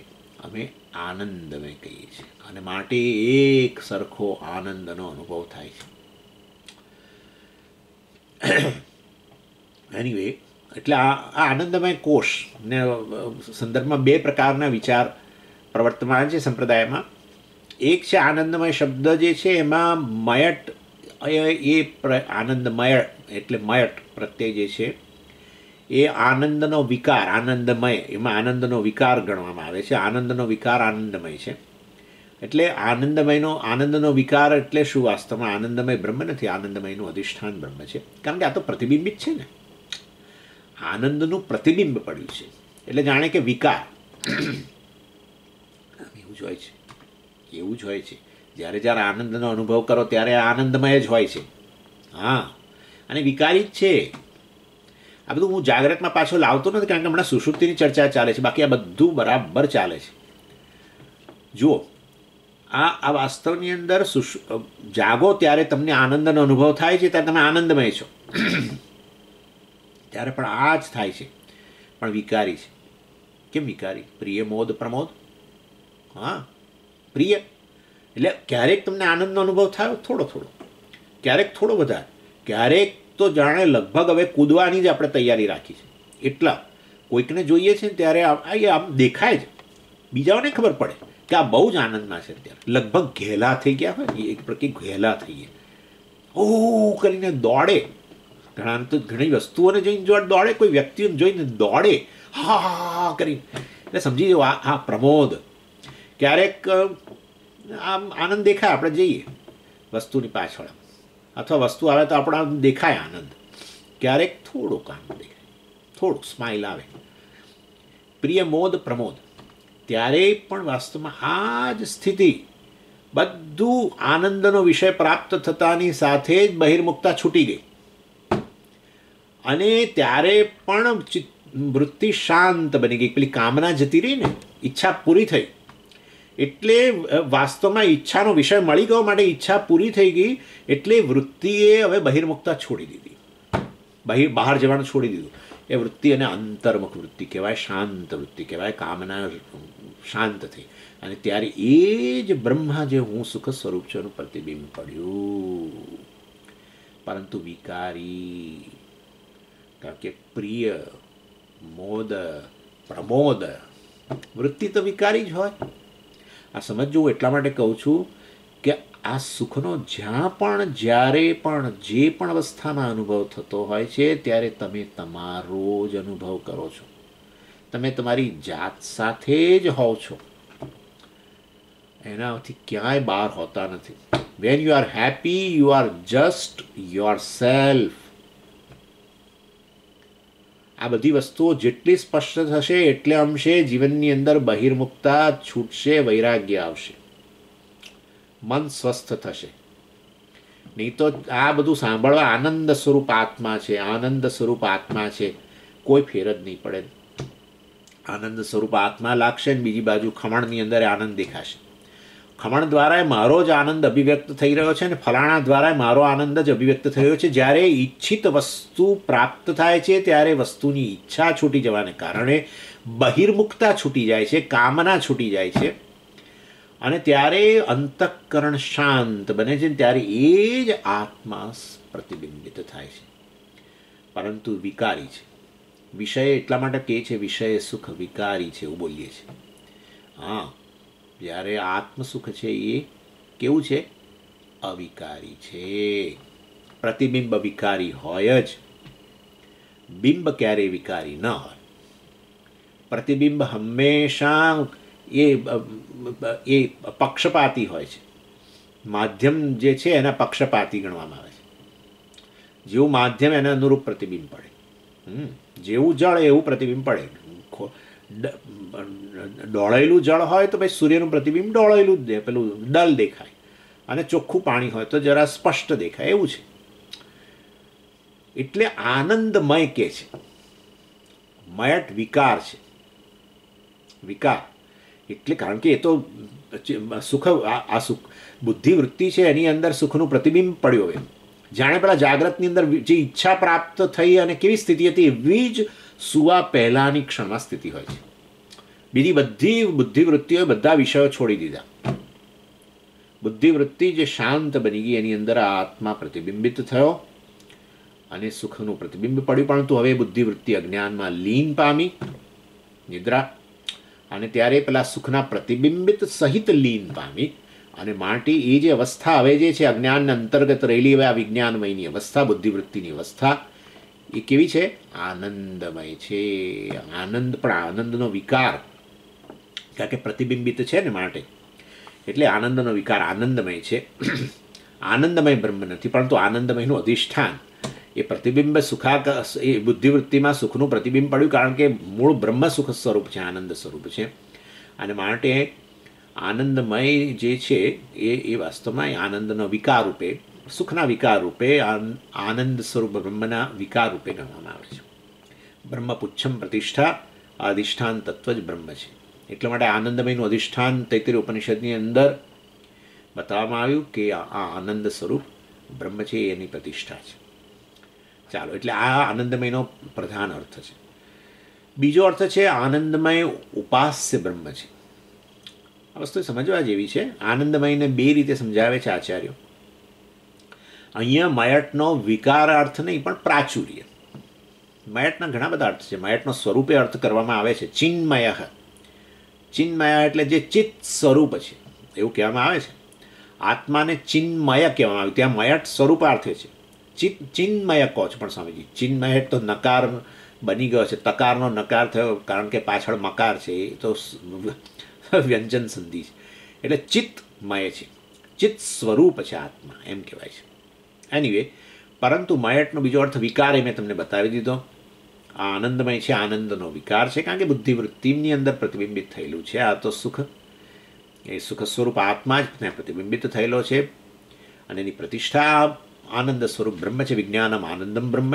અમે આનંદમય કહીએ છીએ. અને માટે એક સરખો આનંદનો અનુભવ થાય છે. એનીવે, એટલે આ આનંદમય કોષને સંદર્ભમાં બે પ્રકારના વિચાર પ્રવર્તમાન છે સંપ્રદાયમાં. એક છે આનંદમય શબ્દ જે છે એમાં મયટ, એ આનંદમય એટલે મયટ પ્રત્યય જે છે એ આનંદનો વિકાર, આનંદમય, એમાં આનંદનો વિકાર ગણવામાં આવે છે. આનંદનો વિકાર આનંદમય છે. એટલે આનંદનો વિકાર એટલે શું? વાસ્તવમાં આનંદમય બ્રહ્મ નથી, આનંદમયનું અધિષ્ઠાન બ્રહ્મ છે. કારણ કે આ તો પ્રતિબિંબિત છે ને, આનંદનું પ્રતિબિંબ પડ્યું છે. એટલે જાણે કે વિકાર એવું જ હોય છે, એવું જ હોય છે. જ્યારે આનંદનો અનુભવ કરો ત્યારે આનંદમય જ હોય છે. હા, અને વિકારી જ છે. આ બધું હું જાગ્રતમાં પાછો લાવતો નથી, કારણ કે હમણાં સુષુપ્તિની ચર્ચા ચાલે છે. બાકી આ બધું બરાબર ચાલે છે. જુઓ, આ વાસ્તવની અંદર જાગો ત્યારે તમને આનંદનો અનુભવ થાય છે, ત્યારે તમે આનંદમય છો. ત્યારે પણ આ જ થાય છે, પણ વિકારી છે. કેમ વિકારી? પ્રિય મોદ પ્રમોદ. હા, પ્રિય એટલે ક્યારેક તમને આનંદનો અનુભવ થાય થોડો થોડો, ક્યારેક થોડો વધારે, ક્યારેક તો જાણે લગભગ હવે કૂદવાની જ આપણે તૈયારી રાખી છે. એટલા કોઈકને જોઈએ છે ને ત્યારે આમ દેખાય જ, બીજાઓને ખબર પડે કે આ બહુ જ આનંદમાં છે. ત્યારે લગભગ ઘેલા થઈ ગયા હોય, એક પ્રકાર ઘેલા થઈ ગયા, ઓ કરીને દોડે. ઘણી વસ્તુઓને જોઈને દોડે, કોઈ વ્યક્તિઓને જોઈને દોડે, હા કરીને. એટલે સમજી જાઓ, આ પ્રમોદ. ક્યારેક આમ આનંદ દેખાય, આપણે જઈએ વસ્તુની પાછળ, અથવા વસ્તુ આવે તો આપણા દેખાય આનંદ. ક્યારેક થોડુંક આનંદ દેખાય, થોડુંક સ્માઇલ આવે. પ્રિય મોદ પ્રમોદ, ત્યારે પણ વાસ્તવમાં આ જ સ્થિતિ, બધું આનંદનો વિષય પ્રાપ્ત થતાની સાથે જ બહિર્મુક્તા છૂટી ગઈ. અને ત્યારે પણ વૃત્તિ શાંત બની ગઈ. પેલી કામના જતી રહી ને, ઈચ્છા પૂરી થઈ. એટલે વાસ્તવમાં ઈચ્છાનો વિષય મળી ગયો, માટે ઈચ્છા પૂરી થઈ ગઈ. એટલે વૃત્તિએ હવે બહિર્મુક્તા છોડી દીધી, બહાર જવાનું છોડી દીધું. એ વૃત્તિ અને અંતર્મુખ વૃત્તિ કહેવાય, શાંત વૃત્તિ કહેવાય. કામના શાંત થઈ અને ત્યારે એ જ બ્રહ્મા જે હું સુખ સ્વરૂપ છે એનું પ્રતિબિંબ પડ્યું. પરંતુ વિકારી, કારણ કે પ્રિય, મોદ, પ્રમોદ, વૃત્તિ તો વિકારી જ હોય. આ સમજવું એટલા માટે કહું છું કે આ સુખનો જ્યાં પણ જ્યારે પણ જે પણ અવસ્થામાં અનુભવ થતો હોય છે ત્યારે તમે તમારો જ અનુભવ કરો છો. તમે તમારી જાત સાથે જ હોવ છો, એનાથી ક્યાંય બહાર હોતા નથી. When you are happy, you are just your self. આ બધી વસ્તુઓ જેટલી સ્પષ્ટ થશે એટલે અંશે જીવનની અંદર બહિર્મુક્તા છૂટશે, વૈરાગ્ય આવશે, મન સ્વસ્થ થશે. નહીં તો આ બધું સાંભળવા આનંદ સ્વરૂપ આત્મા છે, આનંદ સ્વરૂપ આત્મા છે, કોઈ ફેર જ નહીં પડે. આનંદ સ્વરૂપ આત્મા લાગશે ને બીજી બાજુ ખમણની અંદર આનંદ દેખાશે. ખમણ દ્વારા મારો જ આનંદ અભિવ્યક્ત થઈ રહ્યો છે અને ફલાણા દ્વારા મારો આનંદ જ અભિવ્યક્ત થઈ રહ્યો છે. જ્યારે ઈચ્છિત વસ્તુ પ્રાપ્ત થાય છે ત્યારે વસ્તુની ઈચ્છા છૂટી જવાને કારણે બહિર્મુખતા છૂટી જાય છે, કામના છૂટી જાય છે અને ત્યારે અંતઃકરણ શાંત બને છે. ત્યારે એ જ આત્મા પ્રતિબિંબિત થાય છે. પરંતુ વિકારી છે વિષય, એટલા માટે કહે છે વિષય સુખ વિકારી છે એવું બોલીએ છીએ. હા, જ્યારે આત્મસુખ છે એ કેવું છે? અવિકારી છે. પ્રતિબિંબ વિકારી હોય જ, બિંબ ક્યારેય વિકારી ન હોય. પ્રતિબિંબ હંમેશા એ પક્ષપાતી હોય છે. માધ્યમ જે છે એના પક્ષપાતી ગણવામાં આવે છે. જેવું માધ્યમ એના અનુરૂપ પ્રતિબિંબ પડે. જેવું જળ એવું પ્રતિબિંબ પડે. ડોળેલું જળ હોય તો ભાઈ સૂર્યનું પ્રતિબિંબ ડોળેલું જ પેલું ડલ દેખાય, અને ચોખ્ખું પાણી હોય તો જરા સ્પષ્ટ દેખાય. એવું છે. એટલે આનંદમય કે છે. મયટ વિકાર છે. વિકાર એટલે કારણ કે એ તો સુખ, આ સુખ બુદ્ધિવૃત્તિ છે એની અંદર સુખનું પ્રતિબિંબ પડ્યું હોય. જાણે પેલા જાગ્રતની અંદર જે ઈચ્છા પ્રાપ્ત થઈ અને કેવી સ્થિતિ હતી એવી જ સુવા પહેલાંની ક્ષણમાં સ્થિતિ હોય છે. બીજી બધી બુદ્ધિવૃત્તિઓએ બધા વિષયો છોડી દીધા. બુદ્ધિવૃત્તિ જે શાંત બની ગઈ એની અંદર આ આત્મા પ્રતિબિંબિત થયો અને સુખનું પ્રતિબિંબ પડ્યું. પરંતુ હવે બુદ્ધિવૃત્તિ અજ્ઞાનમાં લીન પામી, નિદ્રા, અને ત્યારે પેલા સુખના પ્રતિબિંબિત સહિત લીન પામી. અને માટે એ જે અવસ્થા હવે જે છે અજ્ઞાનના અંતર્ગત રહેલી હવે આ વિજ્ઞાનમયની અવસ્થા, બુદ્ધિવૃત્તિની અવસ્થા, એ કેવી છે? આનંદમય છે. આનંદ પણ આનંદનો વિકાર, કારણ કે પ્રતિબિંબિત છે ને માટે, એટલે આનંદનો વિકાર આનંદમય છે. આનંદમય બ્રહ્મ નથી, પરંતુ આનંદમયનું અધિષ્ઠાન એ પ્રતિબિંબ એ બુદ્ધિવૃત્તિમાં સુખનું પ્રતિબિંબ પડ્યું, કારણ કે મૂળ બ્રહ્મ સુખ સ્વરૂપ છે, આનંદ સ્વરૂપ છે. અને માટે આનંદમય જે છે એ વાસ્તવમાં આનંદનો વિકાર રૂપે, સુખના વિકાર રૂપે, આનંદ સ્વરૂપ બ્રહ્મના વિકાર રૂપે ગણવામાં આવે છે. બ્રહ્મ પુચ્છમ પ્રતિષ્ઠા, અધિષ્ઠાન તત્વ જ બ્રહ્મ છે. એટલા માટે આનંદમયનું અધિષ્ઠાન તૈત્તરીય ઉપનિષદની અંદર બતાવવામાં આવ્યું કે આ આનંદ સ્વરૂપ બ્રહ્મ છે, એની પ્રતિષ્ઠા છે. ચાલો, એટલે આ આનંદમયનો પ્રધાન અર્થ છે. બીજો અર્થ છે આનંદમય ઉપાસ્ય બ્રહ્મ છે. આ વસ્તુ સમજવા જેવી છે. આનંદમયને બે રીતે સમજાવે છે આચાર્યો. અહીંયા મયટનો વિકાર અર્થ નહીં પણ પ્રાચુર્ય. મયટના ઘણા બધા અર્થ છે. મયટનો સ્વરૂપે અર્થ કરવામાં આવે છે ચિન્મય. ચિન્મય એટલે જે ચિત્ત સ્વરૂપ છે એવું કહેવામાં આવે છે. આત્માને ચિન્મય કહેવામાં આવ્યું. ત્યાં મયટ સ્વરૂપાર્થે છે. ચિન્મય કહો છો પણ સ્વામીજી, ચિન્મય તો નકાર બની ગયો છે, તકારનો નકાર થયો કારણ કે પાછળ મકાર છે, એ તો વ્યંજન સંધિ છે. એટલે ચિત્તમય છે, ચિત્ત સ્વરૂપ છે આત્મા, એમ કહેવાય છે. એનીવે, પરંતુ મયટનો બીજો અર્થ વિકાર એ મેં તમને બતાવી દીધો. આ આનંદમય છે, આનંદનો વિકાર છે, કારણ કે બુદ્ધિવૃત્તિની અંદર પ્રતિબિંબિત થયેલું છે. આ તો સુખ, એ સુખ સ્વરૂપ આત્મા જ ત્યાં પ્રતિબિંબિત થયેલો છે અને એની પ્રતિષ્ઠા આનંદ સ્વરૂપ બ્રહ્મ છે. વિજ્ઞાનમ આનંદમ બ્રહ્મ.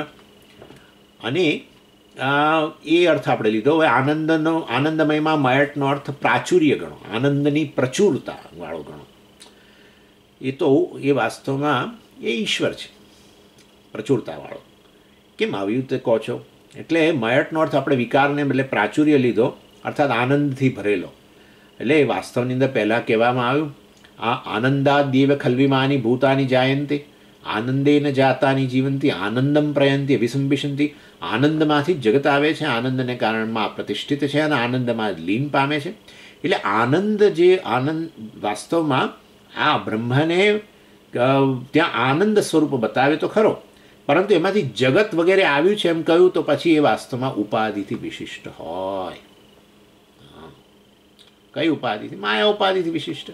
અને એ અર્થ આપણે લીધો. હવે આનંદમયમાં મયટનો અર્થ પ્રાચુર્ય ગણો, આનંદની પ્રચુરતા વાળો ગણો. એ તો એ વાસ્તવમાં એ ઈશ્વર છે, પ્રચુરતાવાળો. કેમ આવ્યું તે કહો છો? એટલે મયટનો અર્થ આપણે વિકારને બદલે પ્રાચુર્ય લીધો, અર્થાત આનંદથી ભરેલો. એટલે એ વાસ્તવની અંદર પહેલાં કહેવામાં આવ્યું, આ આનંદાદેવ ખલ્વિમાની ભૂતાની જાયંતી, આનંદેન જાતાની જીવંતી, આનંદમ પ્રયંતી અભિસંબિશંતી. આનંદમાંથી જ જગત આવે છે, આનંદને કારણમાં પ્રતિષ્ઠિત છે અને આનંદમાં લીન પામે છે. એટલે આનંદ વાસ્તવમાં આ બ્રહ્મને ત્યાં આનંદ સ્વરૂપ બતાવે તો ખરો, પરંતુ એમાંથી જગત વગેરે આવ્યું છે એમ કહ્યું તો પછી એ વાસ્તવમાં ઉપાધિથી વિશિષ્ટ હોય. કઈ ઉપાધિથી? માયા ઉપાધિથી વિશિષ્ટ.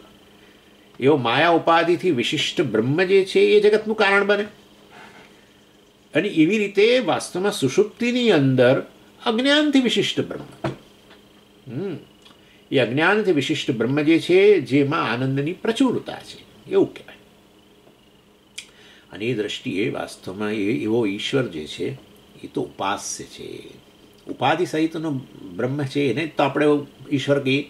એવો માયા ઉપાધિથી વિશિષ્ટ બ્રહ્મ જે છે એ જગતનું કારણ બને. અને એવી રીતે વાસ્તવમાં સુષુપ્તિની અંદર અજ્ઞાનથી વિશિષ્ટ બ્રહ્મ, એ અજ્ઞાનથી વિશિષ્ટ બ્રહ્મ જે છે જેમાં આનંદની પ્રચુરતા છે એવું કહેવાય. અને એ દ્રષ્ટિએ વાસ્તવમાં એવો ઈશ્વર જે છે એ તો ઉપાસ્ય છે. ઉપાધિ સહિતનો બ્રહ્મ છે એને તો આપણે ઈશ્વર કહીએ.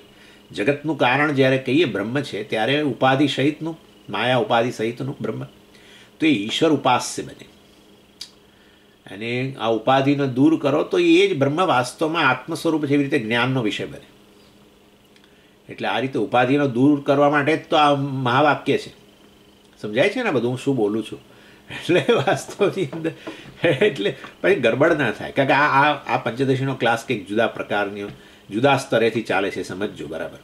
જગતનું કારણ જ્યારે કહીએ બ્રહ્મ છે ત્યારે ઉપાધિ સહિતનું, માયા ઉપાધિ સહિતનું બ્રહ્મ, તો એ ઈશ્વર ઉપાસ્ય બને. અને આ ઉપાધિને દૂર કરો તો એ જ બ્રહ્મ વાસ્તવમાં આત્મ સ્વરૂપ છે, એવી રીતે જ્ઞાનનો વિષય બને. એટલે આ રીતે ઉપાધિનો દૂર કરવા માટે જ તો આ મહાવાક્ય છે. સમજાય છે ને બધું હું શું બોલું છું? એટલે વાસ્તવની અંદર એટલે પછી ગડબડ ના થાય, કારણ કે આ પંચદશીનો ક્લાસ કંઈક જુદા પ્રકારની જુદા સ્તરેથી ચાલે છે, સમજજો બરાબર.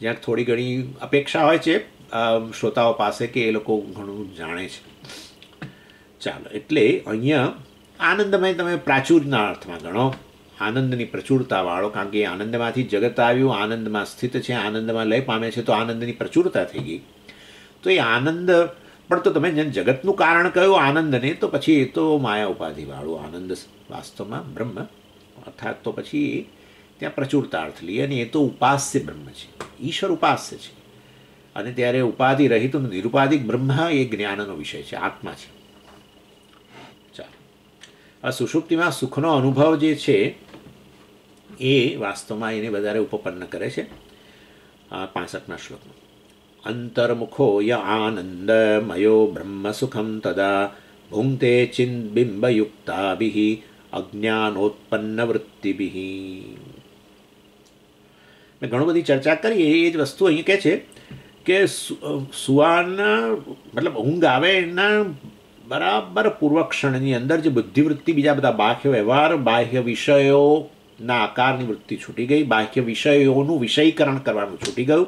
જ્યાં થોડી ઘણી અપેક્ષા હોય છે શ્રોતાઓ પાસે કે એ લોકો ઘણું જાણે છે. ચાલો, એટલે અહીંયા આનંદમય તમે પ્રાચુર્યના અર્થમાં ગણો, આનંદની પ્રચુરતાવાળો, કારણ કે આનંદમાંથી જગત આવ્યું, આનંદમાં સ્થિત છે, આનંદમાં લય પામે છે, તો આનંદની પ્રચુરતા થઈ ગઈ. તો એ આનંદ પણ તો તમે જગતનું કારણ કહ્યું આનંદને, તો પછી એ તો માયા ઉપાધિવાળું આનંદ વાસ્તવમાં બ્રહ્મ, અર્થાત તો પછી ત્યાં પ્રચુરતા અર્થ લઈએ, અને એ તો ઉપાસ્ય બ્રહ્મ છે, ઈશ્વર ઉપાસ્ય છે. અને ત્યારે ઉપાધિ રહિત નિરુપાધિક બ્રહ્મ એ જ્ઞાનનો વિષય છે, આત્મા છે. ચાલો, આ સુષુપ્તિમાં સુખનો અનુભવ જે છે એ વાસ્તવમાં એને વધારે ઉપપન્ન કરે છે 65મા શ્લોકમાં. અંતર્મુખો ય આનંદમયો બ્રહ્મ સુખમ તદા ભુંક્તે ચિન્બિંબયુક્તાભિઃ અજ્ઞાનોત્પન્ન વૃત્તિભિઃ. મેં ઘણું બધી ચર્ચા કરી, એ જ વસ્તુ અહીં કહે છે કે સુવાના મતલબ ઊંઘ આવે એના બરાબર પૂર્વક્ષણની અંદર જે બુદ્ધિવૃત્તિ, બીજા બધા બાહ્ય વ્યવહાર, બાહ્ય વિષયોના આકારની વૃત્તિ છૂટી ગઈ, બાહ્ય વિષયોનું વિષયીકરણ કરવાનું છૂટી ગયું,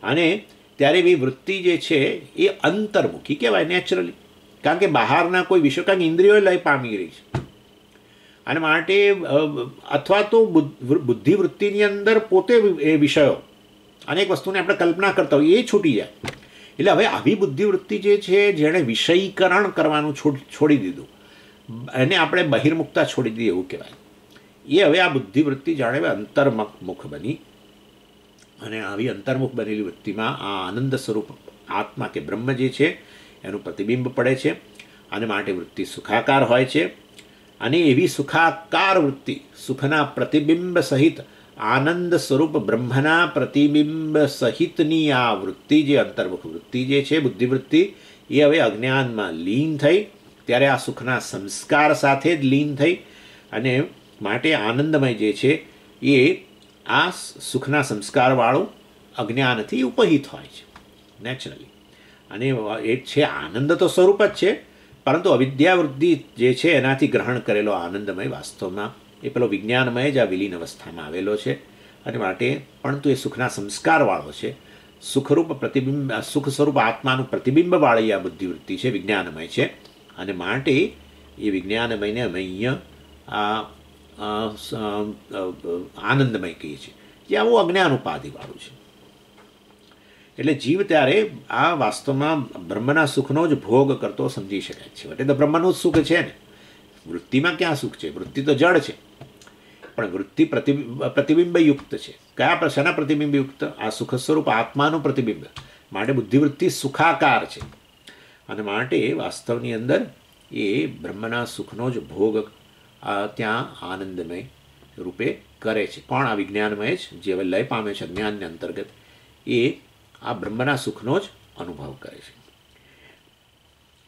અને ત્યારે એવી વૃત્તિ જે છે એ અંતર્મુખી કહેવાય નેચરલી, કારણ કે બહારના કોઈ વિષયો, કારણ કે ઇન્દ્રિયો લય પામી રહી છે. અને માટે અથવા તો બુદ્ધિવૃત્તિની અંદર પોતે એ વિષયો અનેક વસ્તુને આપણે કલ્પના કરતા હોઈએ એ છૂટી જાય. એટલે હવે આવી બુદ્ધિવૃત્તિ જે છે જેણે વિષયીકરણ કરવાનું છોડી દીધું, એને આપણે બહિર્મુખતા છોડી દીધી એવું કહેવાય. એ હવે આ બુદ્ધિવૃત્તિ જાણે અંતર્મુખ બની, અને આવી અંતર્મુખ બનેલી વૃત્તિમાં આ આનંદ સ્વરૂપ આત્મા કે બ્રહ્મ જે છે એનું પ્રતિબિંબ પડે છે, અને માટે વૃત્તિ સુખાકાર હોય છે. અને એવી સુખાકાર વૃત્તિ, સુખના પ્રતિબિંબ સહિત આનંદ સ્વરૂપ બ્રહ્મના પ્રતિબિંબ સહિતની આ વૃત્તિ જે અંતર્મુખ વૃત્તિ જે છે બુદ્ધિવૃત્તિ, એ હવે અજ્ઞાનમાં લીન થઈ, ત્યારે આ સુખના સંસ્કાર સાથે જ લીન થઈ, અને માટે આનંદમય જે છે એ આ સુખના સંસ્કારવાળું અજ્ઞાનથી ઉપહિત હોય છે નેચરલી. અને એ છે આનંદ તો સ્વરૂપ જ છે, પરંતુ અવિદ્યાવૃત્તિ જે છે એનાથી ગ્રહણ કરેલો આનંદમય વાસ્તવમાં એ પેલો વિજ્ઞાનમય જ આ વિલીન અવસ્થામાં આવેલો છે, અને માટે પરંતુ એ સુખના સંસ્કારવાળો છે, સુખરૂપ પ્રતિબિંબ, સુખ સ્વરૂપ આત્માનું પ્રતિબિંબવાળી આ બુદ્ધિવૃત્તિ છે, વિજ્ઞાનમય છે. અને માટે એ વિજ્ઞાનમયને અમે અહીંયા આનંદમય કહીએ છીએ, જે આવું અજ્ઞાન ઉપાધિવાળું છે. એટલે જીવ ત્યારે આ વાસ્તવમાં બ્રહ્મના સુખનો જ ભોગ કરતો સમજી શકાય છે. એટલે તો બ્રહ્મનું જ સુખ છે ને, વૃત્તિમાં ક્યાં સુખ છે? વૃત્તિ તો જડ છે, પણ વૃત્તિ પ્રતિબિંબયુક્ત છે. કયા પ્રશ્નના પ્રતિબિંબયુક્ત? આ સુખ સ્વરૂપ આત્માનું પ્રતિબિંબ. માટે બુદ્ધિવૃત્તિ સુખાકાર છે, અને માટે વાસ્તવની અંદર એ બ્રહ્મના સુખનો જ ભોગ ત્યાં આનંદમય રૂપે કરે છે. કોણ? આ વિજ્ઞાનમય જ, જે હવે લય પામે છે અજ્ઞાનને અંતર્ગત, એ આ બ્રહ્મના સુખનો જ અનુભવ કરે છે.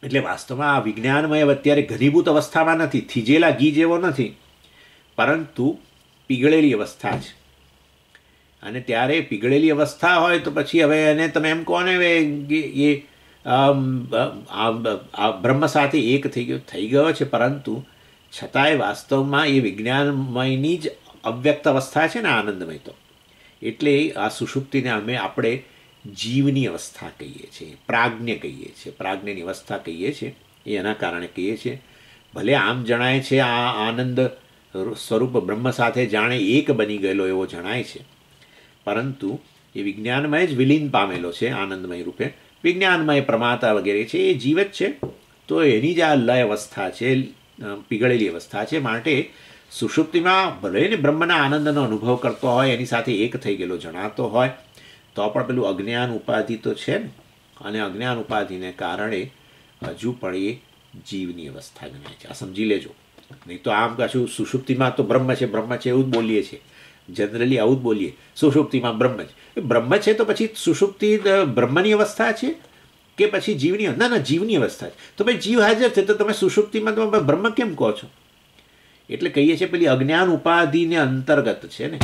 એટલે વાસ્તવમાં આ વિજ્ઞાનમય અત્યારે ઘનીભૂત અવસ્થામાં નથી, થીજેલા ઘી જેવો નથી, પરંતુ પીગળેલી અવસ્થા છે. અને ત્યારે પીગળેલી અવસ્થા હોય તો પછી હવે એને તમે એમ કહો ને એ બ્રહ્મ સાથે એક થઈ ગયો છે, પરંતુ છતાંય વાસ્તવમાં એ વિજ્ઞાનમયની જ અવ્યક્ત અવસ્થા છે ને આનંદમય. તો એટલે આ સુષુપ્તિને આપણે જીવની અવસ્થા કહીએ છીએ, પ્રાજ્ઞ કહીએ છીએ, પ્રાજ્ઞની અવસ્થા કહીએ છીએ. એ એના કારણે કહીએ છીએ. ભલે આમ જણાય છે આ આનંદ સ્વરૂપ બ્રહ્મ સાથે જાણે એક બની ગયેલો એવો જણાય છે, પરંતુ એ વિજ્ઞાનમય જ વિલીન પામેલો છે આનંદમય રૂપે. વિજ્ઞાનમય પ્રમાતા વગેરે છે એ જીવ જ છે, તો એની જ આ લય અવસ્થા છે, પીગળેલી અવસ્થા છે. માટે સુષુપ્તિમાં ભલે ને બ્રહ્મના આનંદનો અનુભવ કરતો હોય, એની સાથે એક થઈ ગયેલો જણાતો હોય, તો પણ પેલું અજ્ઞાન ઉપાધિ તો છે ને, અને અજ્ઞાન ઉપાધિને કારણે હજુ પણ એ જીવની અવસ્થા ગણાય છે. આ સમજી લેજો. નહીં તો આમ કશું સુષુપ્તિમાં તો બ્રહ્મ છે બ્રહ્મ છે એવું જ બોલીએ છીએ, જનરલી આવું જ બોલીએ, સુષુપ્તિમાં બ્રહ્મ છે. એ બ્રહ્મ છે તો પછી સુષુપ્તિ બ્રહ્મની અવસ્થા છે કે પછી જીવની? ના ના, જીવની અવસ્થા છે. તો ભાઈ જીવ હાજર છે તો તમે સુષુપ્તિમાં તમે બ્રહ્મ કેમ કહો છો? એટલે કહીએ છીએ પેલી અજ્ઞાન ઉપાધિને અંતર્ગત છે ને,